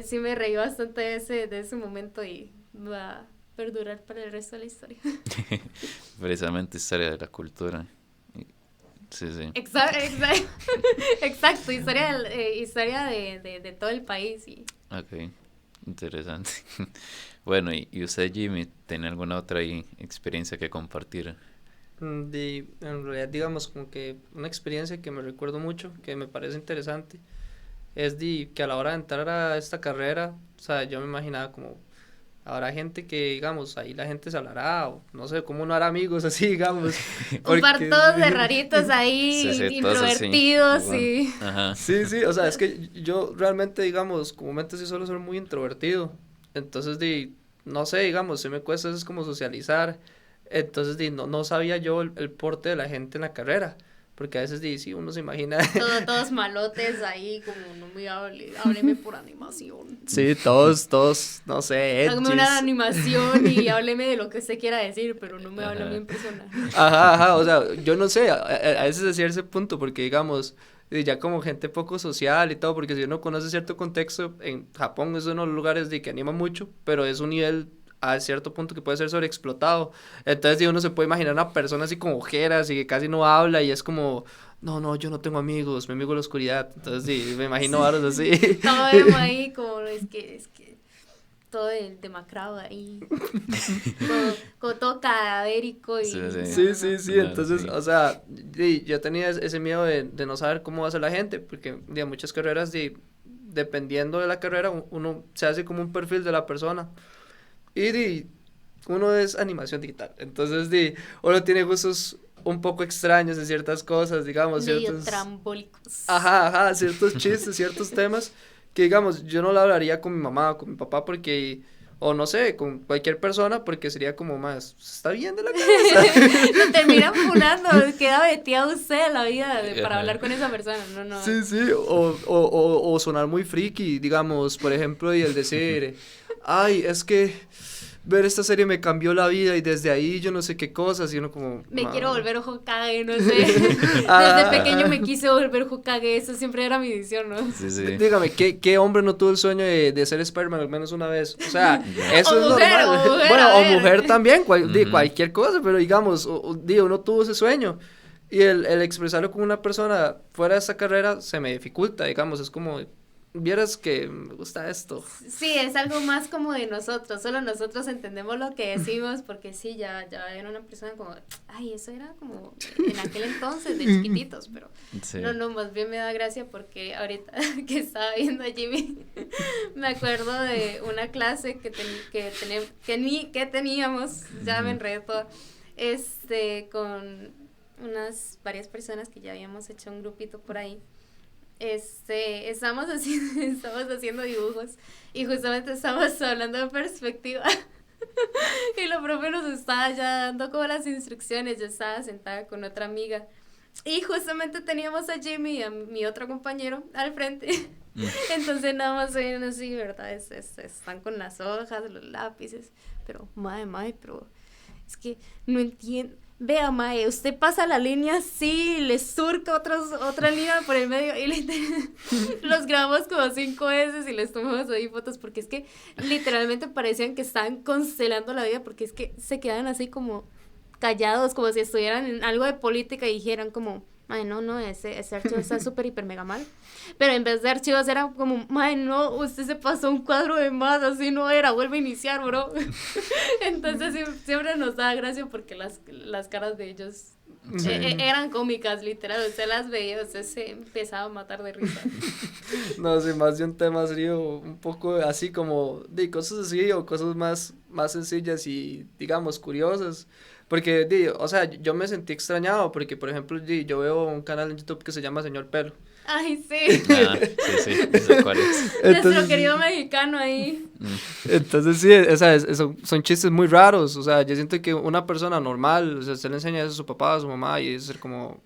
Sí me reí bastante de ese momento y va a perdurar para el resto de la historia. Precisamente historia de la cultura. Sí. Exacto, historia de todo el país. Ok, interesante. Bueno, ¿y usted, Jimmy, tiene alguna otra experiencia que compartir? En realidad, digamos, como que una experiencia que me recuerdo mucho, que me parece interesante, es que a la hora de entrar a esta carrera, o sea, yo me imaginaba como, habrá gente que, digamos, ahí la gente se hablará, o no sé, cómo no hará amigos así, digamos. Un par todos de raritos ahí, Sí, introvertidos, sí. Ajá. Sí, o sea, es que yo realmente, digamos, comúnmente sí suelo ser muy introvertido, entonces, no sé, digamos, se me cuesta es como socializar, entonces, no sabía yo el porte de la gente en la carrera, porque a veces, sí, uno se imagina... Todos malotes ahí, como no me hábleme por animación. Sí, todos, no sé, Hágame una animación y hábleme de lo que usted quiera decir, pero no me hable a mí en persona. Ajá, o sea, yo no sé, a veces decía ese punto, porque digamos, ya como gente poco social y todo, porque si uno conoce cierto contexto, en Japón es uno de los lugares que anima mucho, pero es un nivel a cierto punto que puede ser sobreexplotado, entonces uno se puede imaginar una persona así con ojeras y que casi no habla y es como, no, yo no tengo amigos, mi amigo es la oscuridad, entonces me imagino varos así. Todo vemos ahí como, es que todo demacrado ahí, como todo cadavérico y... Sí, entonces, o sea, yo tenía ese miedo de no saber cómo va a ser la gente, porque de muchas carreras, dependiendo de la carrera, uno se hace como un perfil de la persona, y uno es animación digital, entonces uno tiene gustos un poco extraños en ciertas cosas, digamos, medio ciertos... trambólicos. Ajá, ciertos chistes, ciertos temas que, digamos, yo no lo hablaría con mi mamá o con mi papá porque, o no sé, con cualquier persona porque sería como más, ¿está bien de la cabeza? Lo terminan funando, queda veteado usted la vida para hablar con esa persona, no. Sí, o sonar muy friki, digamos, por ejemplo, y el decir, ay, es que ver esta serie me cambió la vida y desde ahí yo no sé qué cosas y uno como... Me quiero volver Hokage, no sé, desde pequeño me quise volver Hokage, eso siempre era mi visión, ¿no? Sí. Dígame, ¿qué hombre no tuvo el sueño de ser Spider-Man al menos una vez? O sea, eso es mujer, normal. mujer, bueno, a o ver. mujer también, cualquier cosa, pero digamos, uno tuvo ese sueño y el expresarlo con una persona fuera de esa carrera se me dificulta, digamos, es como... Vieras que me gusta esto. Sí, es algo más como de nosotros, solo nosotros entendemos lo que decimos, porque sí, ya era una persona como, ay, eso era como en aquel entonces, de chiquititos, pero Sí. no, más bien me da gracia porque ahorita que estaba viendo a Jimmy, me acuerdo de una clase que teníamos, ya me enredé todo, con varias personas que ya habíamos hecho un grupito por ahí. Estamos haciendo dibujos y justamente estamos hablando de perspectiva y la profe nos estaba ya dando como las instrucciones. Yo estaba sentada con otra amiga y justamente teníamos a Jimmy y a mi otro compañero al frente. Entonces nada más ven así, ¿verdad? Están con las hojas, los lápices, pero pero es que no entiendo. Vea, mae, usted pasa la línea así, le surca otra línea por el medio y los grabamos como 5 veces y les tomamos ahí fotos porque es que literalmente parecían que estaban constelando la vida porque es que se quedaban así como callados, como si estuvieran en algo de política y dijeran como, mae, no, ese archivo está súper hiper mega mal. Pero en vez de archivos era como, mae, no, usted se pasó un cuadro de más, así no era, vuelve a iniciar, bro. Entonces siempre nos daba gracia porque las caras de ellos eran cómicas, literal, usted las veía, usted se empezaba a matar de risa. No sé, más de un tema serio, un poco así como de cosas así o cosas más sencillas y digamos curiosas. Porque, o sea, yo me sentí extrañado porque, por ejemplo, yo veo un canal en YouTube que se llama Señor Pelo. Ay, sí. Sí, sé cuál es. Nuestro querido mexicano ahí. Entonces, sí, o sea, son chistes muy raros. O sea, yo siento que una persona normal, o sea, usted le enseña eso a su papá, a su mamá, y es ser como...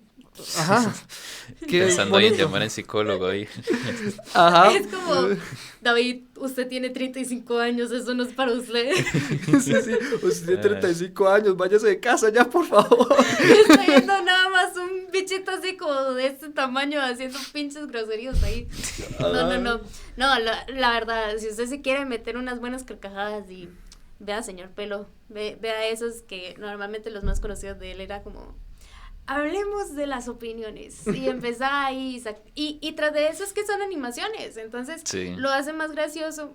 Ajá. Pensando ahí en llamar al psicólogo ahí. Ajá. Es como, David, usted tiene 35 años, eso no es para usted. Sí, usted tiene 35 años, váyase de casa ya, por favor. Estoy viendo nada más un bichito viejito así como de este tamaño haciendo pinches groserías ahí. No, la verdad, si usted se quiere meter unas buenas carcajadas y vea Señor Pelo, vea esos que normalmente los más conocidos de él era como, hablemos de las opiniones, y empezaba ahí, y tras de eso es que son animaciones, entonces Sí. lo hace más gracioso,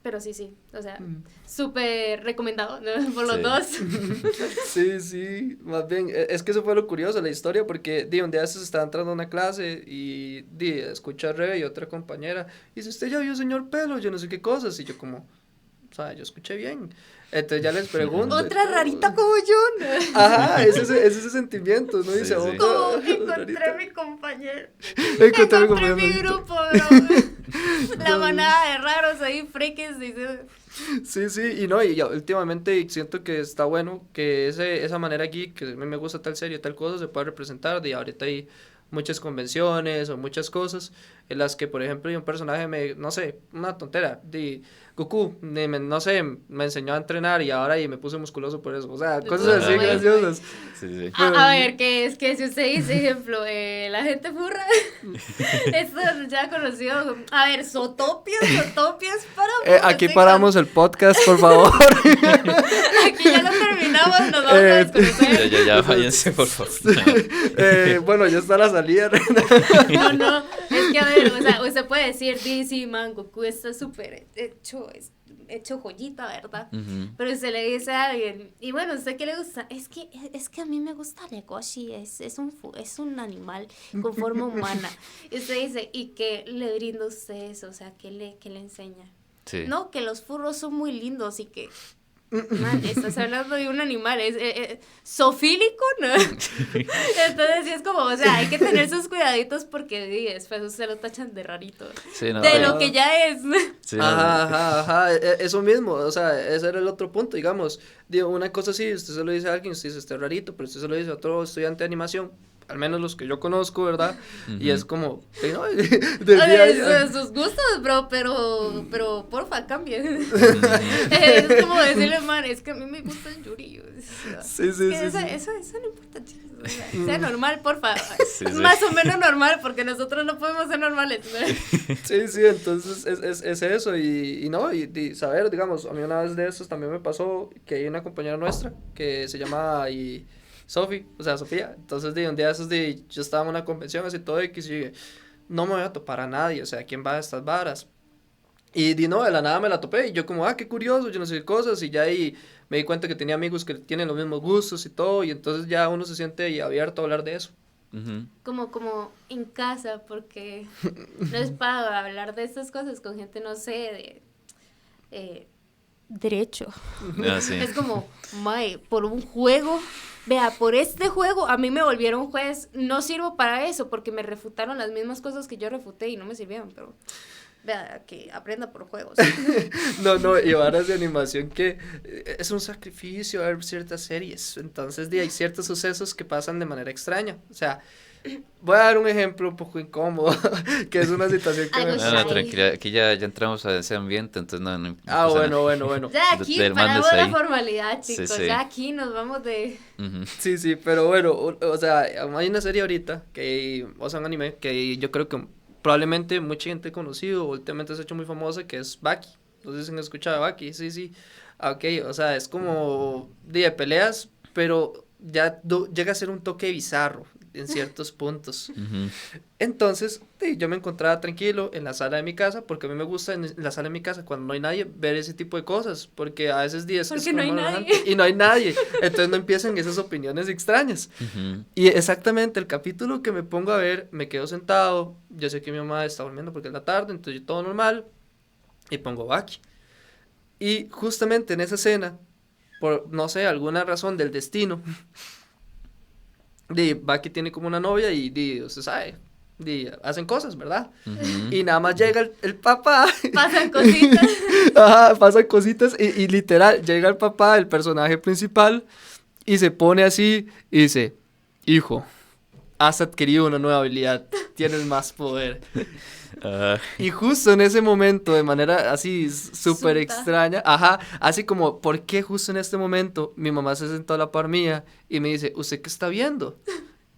pero sí, o sea, súper recomendado, ¿no? Por los dos. Sí, más bien, es que eso fue lo curioso, la historia, porque un día se estaba entrando a una clase y escucha a Rebe y otra compañera, y dice, usted ya vio Señor Pelo, yo no sé qué cosas, y yo como, o sea, yo escuché bien. Entonces ya les pregunto. Otra rarita como yo, ¿no? Ajá, es ese sentimiento, ¿no? Sí, Dice, sí. otra Como rarita. encontré mi compañero. Encontré Mi compañero. grupo, bro. La manada de raros ahí, frikis, dice. Sí, y no, y ya últimamente siento que está bueno que esa manera aquí, que a mí me gusta tal serie, tal cosa, se pueda representar, y ahorita hay muchas convenciones o muchas cosas en las que, por ejemplo, hay un personaje, no sé, una tontera, Goku, no sé, me enseñó a entrenar y ahora me puse musculoso por eso, o sea, cosas así Ajá. graciosas. Sí. A ver, que es que si usted dice, ejemplo, la gente furra, esto ya conocido, a ver, sotopias para Aquí paramos el podcast, por favor. Aquí ya lo terminamos, nos vamos a desconocer. Ya, váyanse, por favor. Bueno, ya está la salida. No, es que a ver, o sea, usted puede decir, sí, man, Goku está súper hecho joyita, ¿verdad? Ujú. Pero usted le dice a alguien, y bueno, ¿usted qué le gusta? Es que a mí me gusta Legoshi, es un animal con forma humana. Y usted dice, ¿y qué le brinda a usted eso? O sea, ¿qué le enseña? Sí. No, que los furros son muy lindos y que... Man, estás hablando de un animal, es zoofílico, ¿no? Entonces sí es como, o sea, hay que tener sus cuidaditos porque después usted lo tachan de rarito, Sí, no, de lo que ya es. sí, no, Ajá, eso mismo, o sea, ese era el otro punto, digamos, una cosa así, usted se lo dice a alguien, usted dice, este rarito, pero usted se lo dice a otro estudiante de animación, al menos los que yo conozco, ¿verdad? Y es como, no, del día a día. Sus gustos, bro, pero porfa, cambien. Es como decirle, man, es que a mí me gusta el Yuri. Sí. Eso no importa, chicos. O sea, sea normal, porfa. Sí. Más o menos normal, porque nosotros no podemos ser normales, ¿no? Sí, entonces es eso, y no, y saber, digamos, a mí una vez de esos también me pasó que hay una compañera nuestra que se llama Sofía, entonces un día esos yo estaba en una convención así todo X y dije, no me voy a topar a nadie, o sea, ¿quién va a estas varas? Y no, de la nada me la topé, y yo como, qué curioso, yo no sé qué cosas, y ya ahí me di cuenta que tenía amigos que tienen los mismos gustos y todo, y entonces ya uno se siente ahí abierto a hablar de eso. Ujú. Como en casa, porque no es para hablar de estas cosas con gente, no sé, de derecho. Ah, sí. Es como, mae, por un juego, vea, por este juego a mí me volvieron juez, no sirvo para eso porque me refutaron las mismas cosas que yo refuté y no me sirvieron, pero vea, que aprenda por juegos. No, y varas de animación que es un sacrificio ver ciertas series, entonces hay ciertos sucesos que pasan de manera extraña, o sea, voy a dar un ejemplo un poco incómodo, que es una situación que Algo me... No, tranquila, aquí ya entramos a ese ambiente, entonces no pasa nada. Bueno. Ya aquí Del paramos mandes la ahí. formalidad, chicos, Sí. ya aquí nos vamos de... Ujú. Sí, pero bueno, o sea, hay una serie ahorita, o sea, un anime, que yo creo que probablemente mucha gente ha conocido, últimamente se ha hecho muy famosa, que es Baki, no sé si han escuchado de Baki, sí, ok, o sea, es como de peleas, pero ya llega a ser un toque bizarro en ciertos puntos. Ujú. Entonces, yo me encontraba tranquilo en la sala de mi casa, porque a mí me gusta en la sala de mi casa, cuando no hay nadie, ver ese tipo de cosas, porque a veces días Porque no hay nadie. y no hay nadie, entonces no empiezan esas opiniones extrañas. Ujú. Y exactamente el capítulo que me pongo a ver, me quedo sentado, yo sé que mi mamá está durmiendo porque es la tarde, entonces yo todo normal, y pongo Baki. Y justamente en esa escena, por, no sé, alguna razón del destino, Baki tiene como una novia y usted sabe, hacen cosas, ¿verdad? Ujú. Y nada más llega el papá. Pasan cositas. Ajá, pasan cositas y literal, llega el papá, el personaje principal, y se pone así y dice, hijo, has adquirido una nueva habilidad, tienes más poder. Ah, Y justo en ese momento, de manera así súper Súper. extraña, así como, ¿por qué justo en este momento mi mamá se sentó a la par mía y me dice, ¿usted qué está viendo?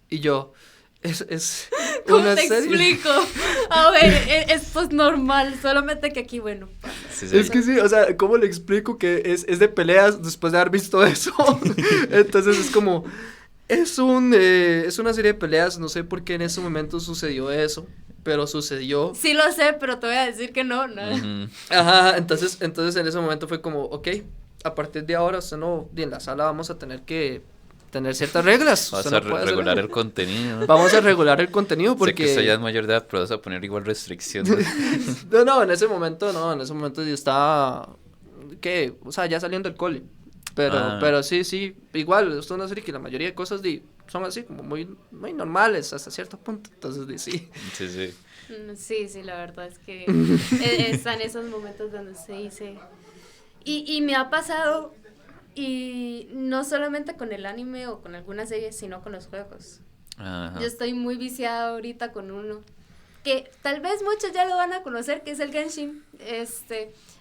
Y yo, es ¿Cómo una te serie. explico? A ver, esto es normal, solamente que aquí, bueno, pasa. Sí, sí. Es que sí, o sea, ¿cómo le explico que es de peleas después de haber visto eso? Entonces es como, es una serie de peleas, no sé por qué en ese momento sucedió eso, pero sucedió. Sí lo sé, pero te voy a decir que no, no. Ujú. Ajá, entonces en ese momento fue como, ok, a partir de ahora usted no, y en la sala vamos a tener que tener ciertas reglas. Vas Usted a no puede hacer regular eso. el contenido. Vamos a regular el contenido Sé que usted ya porque... es mayor de edad, pero vas a poner igual restricciones. No, en ese momento yo estaba, ¿qué? O sea, ya saliendo del cole. Ah. Pero sí, igual, esto es una serie que la mayoría de cosas son así, como muy normales hasta cierto punto. Entonces, sí. Sí, sí. Sí, la verdad es que están esos momentos donde se dice... Y me ha pasado, y no solamente con el anime o con alguna serie, sino con los juegos. Ajá. Yo estoy muy viciada ahorita con uno, que tal vez muchos ya lo van a conocer, que es el Genshin.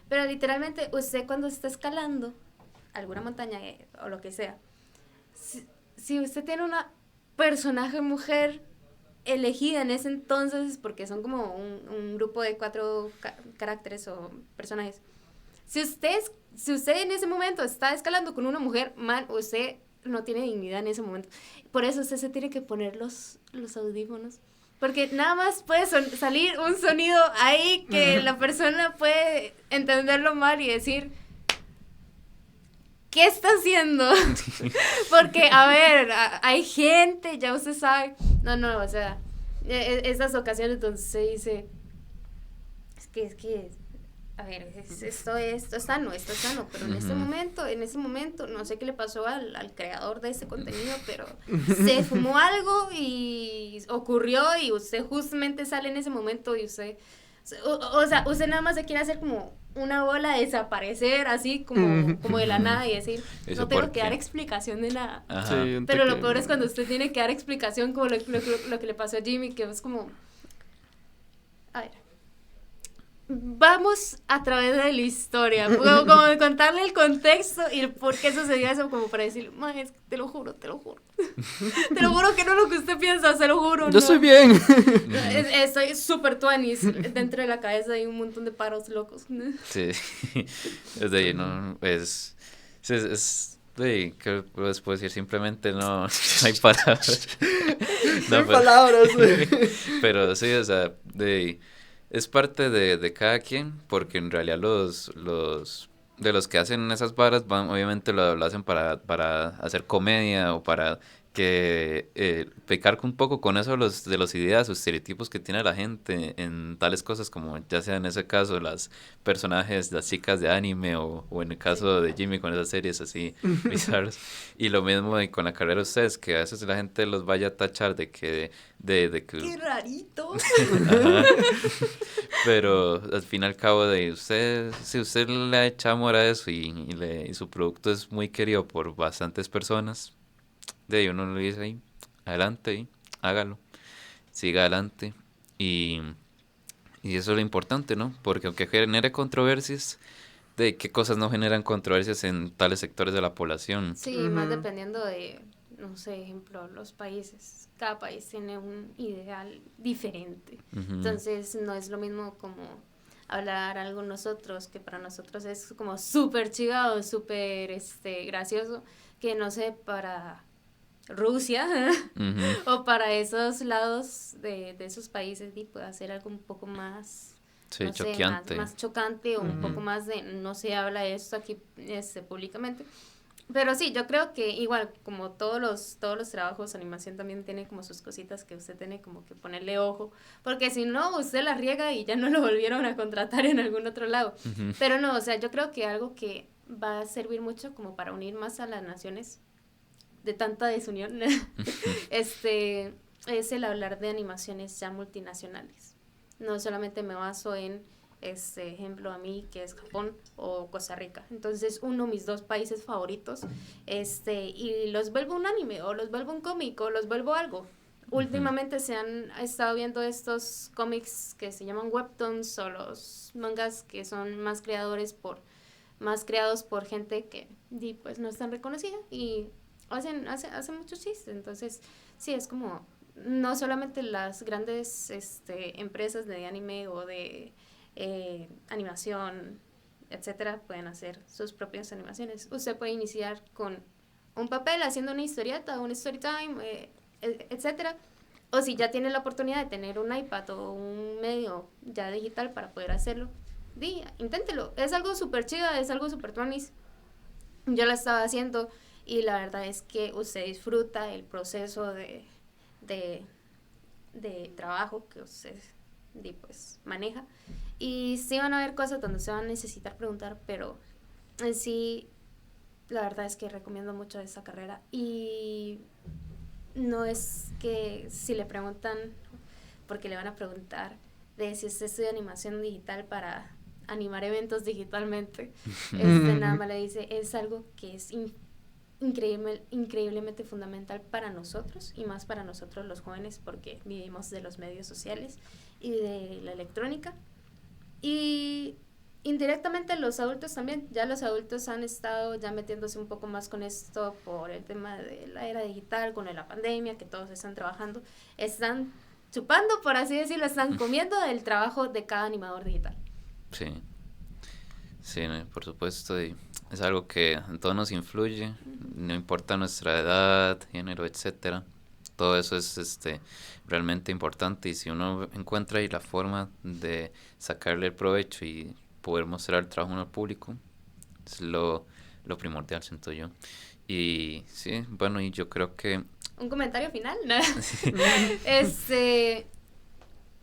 Pero literalmente usted cuando está escalando alguna montaña o lo que sea, si usted tiene una personaje mujer elegida en ese entonces, porque son como un grupo de 4 caracteres o personajes, si usted en ese momento está escalando con una mujer, man, usted no tiene dignidad en ese momento. Por eso usted se tiene que poner los audífonos. Porque nada más puede salir un sonido ahí que la persona puede entenderlo mal y decir, ¿qué está haciendo? Porque, a ver, hay gente, ya usted sabe. No, o sea, esas ocasiones donde se dice, es que a ver, esto es sano, pero en ese momento, no sé qué le pasó al creador de ese contenido, pero se fumó algo y ocurrió y usted justamente sale en ese momento y usted, o sea, usted nada más se quiere hacer como una bola, desaparecer así como de la nada y decir, ¿Eso no tengo por que qué? dar explicación de nada. Ajá. Sí, un Pero lo pequeño- peor es cuando usted tiene que dar explicación como lo que le pasó a Jimmy, que es como, a ver, vamos a través de la historia, como de contarle el contexto y el por qué sucedió eso, como para decirle, es que te lo juro, te lo juro que no es lo que usted piensa, se lo juro, Yo no. estoy bien. Estoy súper tuanis, dentro de la cabeza hay un montón de paros locos. Sí. Es de ahí, ¿no? Es de ahí, ¿qué puedo decir? Simplemente no hay palabras. No hay pero- palabras. Pero sí, o sea, es parte de cada quien, porque en realidad de los que hacen esas varas, obviamente lo hacen para hacer comedia o para que pecar un poco con eso de los ideas o estereotipos que tiene la gente en tales cosas como ya sea en ese caso las personajes, las chicas de anime o en el caso de Jimmy con esas series así bizarras. Y lo mismo con la carrera de ustedes, que a veces la gente los vaya a tachar de que ¡Qué rarito! Ajá. Pero al fin y al cabo de usted, si usted le echa amor a eso y su producto es muy querido por bastantes personas, de ahí uno le dice ahí, adelante, ahí, hágalo, siga adelante. Y, y eso es lo importante, ¿no? Porque aunque genere controversias, de qué cosas no generan controversias en tales sectores de la población. Sí, más dependiendo de, no sé, ejemplo, los países. Cada país tiene un ideal diferente. Ujú. Entonces, no es lo mismo como hablar algo nosotros, que para nosotros es como súper chivado, súper gracioso, que no sé, para Rusia Ujú. o para esos lados de esos países, y puede hacer algo un poco más, Sí, no sé, choqueante. más chocante o un Ujú. poco más de no se habla de esto aquí públicamente. Pero sí, yo creo que igual como todos los trabajos, animación también tiene como sus cositas que usted tiene como que ponerle ojo, porque si no, usted la riega y ya no lo volvieron a contratar en algún otro lado. Ujú. Pero no, o sea, yo creo que algo que va a servir mucho como para unir más a las naciones de tanta desunión, es el hablar de animaciones ya multinacionales. No solamente me baso en ejemplo a mí, que es Japón o Costa Rica. Entonces, mis 2 países favoritos, y los vuelvo un anime, o los vuelvo un cómic, o los vuelvo algo. Últimamente se han estado viendo estos cómics que se llaman webtoons, o los mangas que son más creados por gente que pues no es tan reconocida y hacen muchos chistes. Entonces, sí, es como no solamente las grandes empresas de anime o de animación, etcétera, pueden hacer sus propias animaciones. Usted puede iniciar con un papel haciendo una historieta, un story time, etcétera. O si ya tiene la oportunidad de tener un iPad o un medio ya digital para poder hacerlo, inténtelo. Es algo súper chido, es algo súper tuanis. Yo la estaba haciendo y la verdad es que usted disfruta el proceso de trabajo que usted pues maneja. Y sí van a haber cosas donde se van a necesitar preguntar, pero en sí, la verdad es que recomiendo mucho esta carrera. Y no es que si le preguntan, porque le van a preguntar de si usted estudia animación digital para animar eventos digitalmente, nada más le dice, es algo que es increíblemente fundamental para nosotros y más para nosotros los jóvenes porque vivimos de los medios sociales y de la electrónica y indirectamente los adultos también. Ya los adultos han estado ya metiéndose un poco más con esto por el tema de la era digital, con la pandemia, que todos están trabajando, están chupando, por así decirlo, están comiendo el trabajo de cada animador digital. Sí, sí, por supuesto, y es algo que en todo nos influye, no importa nuestra edad, género, etcétera. Todo eso es realmente importante y si uno encuentra ahí la forma de sacarle el provecho y poder mostrar el trabajo al público, es lo primordial, siento yo. Y sí, bueno, y yo creo que... Un comentario final, ¿no?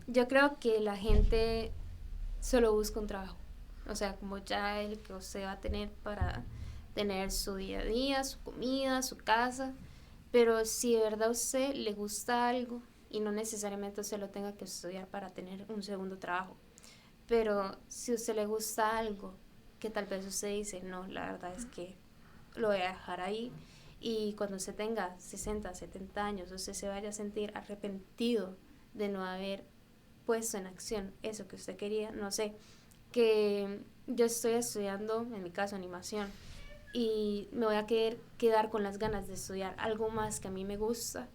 Yo creo que la gente solo busca un trabajo. O sea, como ya el que usted va a tener para tener su día a día, su comida, su casa. Pero si de verdad a usted le gusta algo, y no necesariamente usted lo tenga que estudiar para tener un segundo trabajo, pero si a usted le gusta algo, que tal vez usted dice, no, la verdad es que lo voy a dejar ahí, y cuando usted tenga 60, 70 años, usted se vaya a sentir arrepentido de no haber puesto en acción eso que usted quería, no sé, que yo estoy estudiando, en mi caso, animación, y me voy a quedar con las ganas de estudiar algo más que a mí me gusta,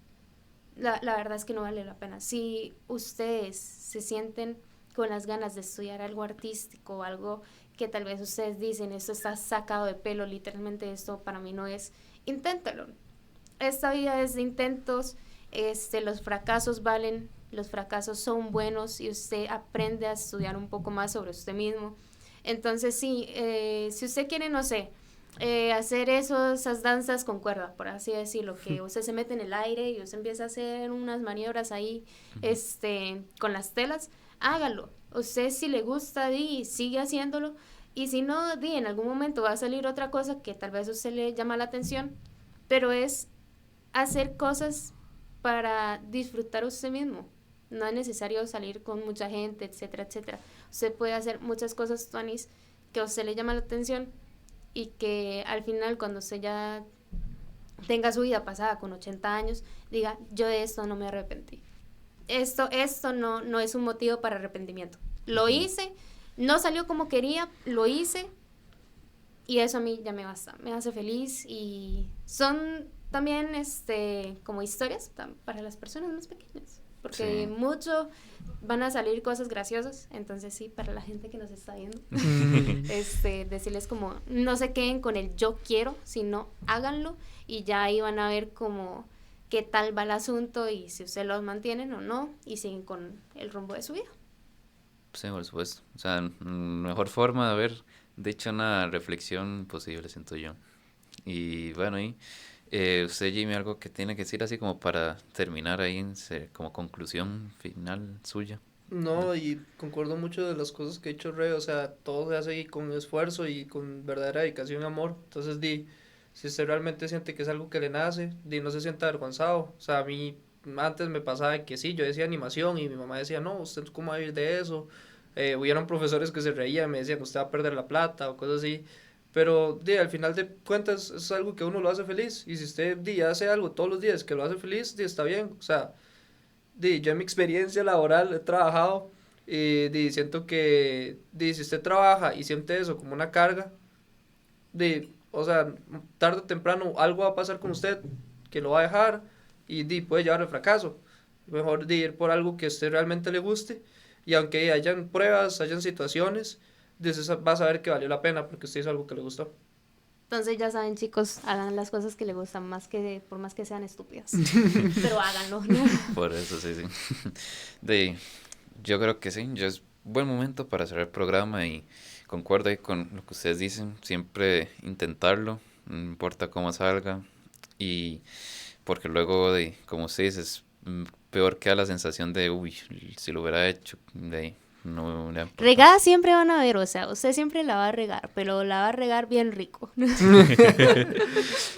la verdad es que no vale la pena. Si ustedes se sienten con las ganas de estudiar algo artístico, algo que tal vez ustedes dicen, esto está sacado de pelo, literalmente esto para mí no es, inténtalo. Esta vida es de intentos, los fracasos valen, los fracasos son buenos y usted aprende a estudiar un poco más sobre usted mismo. Entonces sí, si usted quiere, no sé, hacer esas danzas con cuerda, por así decirlo, que usted se mete en el aire y usted empieza a hacer unas maniobras ahí con las telas, hágalo. Usted si le gusta, sigue haciéndolo, y si no, en algún momento va a salir otra cosa que tal vez a usted le llama la atención, pero es hacer cosas para disfrutar usted mismo. No es necesario salir con mucha gente, etcétera, etcétera. Usted puede hacer muchas cosas tuanis que a usted le llama la atención y que al final cuando usted ya tenga su vida pasada con 80 años, diga, yo de esto no me arrepentí. Esto no es un motivo para arrepentimiento. Lo hice, no salió como quería, lo hice y eso a mí ya me basta, me hace feliz y son también como historias para las personas más pequeñas. Porque mucho van a salir cosas graciosas, entonces sí, para la gente que nos está viendo, decirles como, no se queden con el yo quiero, sino háganlo y ya ahí van a ver como qué tal va el asunto y si ustedes los mantienen o no y siguen con el rumbo de su vida. Sí, por supuesto. O sea, mejor forma de haber dicho una reflexión posible, siento yo. Y bueno, y usted, Jimmy, algo que tiene que decir así como para terminar ahí, como conclusión final suya. No, y concuerdo mucho de las cosas que ha dicho Rey, o sea, todo se hace con esfuerzo y con verdadera dedicación y amor. Entonces, si usted realmente siente que es algo que le nace, no se sienta avergonzado. O sea, a mí antes me pasaba que sí, yo decía animación y mi mamá decía, no, usted cómo va a vivir de eso. Hubieron profesores que se reían, me decían, usted va a perder la plata o cosas así. Pero al final de cuentas es algo que uno lo hace feliz. Y si usted hace algo todos los días que lo hace feliz, está bien. O sea, yo en mi experiencia laboral he trabajado y siento que si usted trabaja y siente eso como una carga, o sea, tarde o temprano algo va a pasar con usted que lo va a dejar y puede llevar al fracaso. Mejor de ir por algo que a usted realmente le guste, y aunque hayan pruebas, hayan situaciones, vas a ver que valió la pena porque usted hizo algo que le gustó. Entonces ya saben, chicos, hagan las cosas que les gustan, por más que sean estúpidas. Pero háganlo. Por eso, sí, sí. Yo creo que sí, ya es buen momento para cerrar el programa y concuerdo ahí con lo que ustedes dicen, siempre intentarlo, no importa cómo salga, y porque luego, como ustedes dice, es peor queda la sensación de, uy, si lo hubiera hecho, no hubiera importado. Regadas siempre van a haber, o sea, usted siempre la va a regar, pero la va a regar bien rico.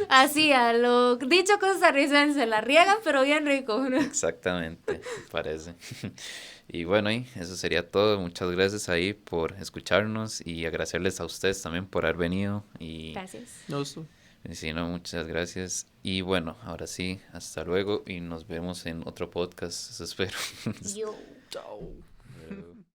Así, a lo dicho costarricense, la riega, pero bien rico. Exactamente, parece. Y bueno, ahí, eso sería todo. Muchas gracias ahí por escucharnos y agradecerles a ustedes también por haber venido. Y Gracias. Me gustó. sí, no, muchas gracias. Y bueno, ahora sí, hasta luego y nos vemos en otro podcast, eso espero. Yo. Chao. Pero-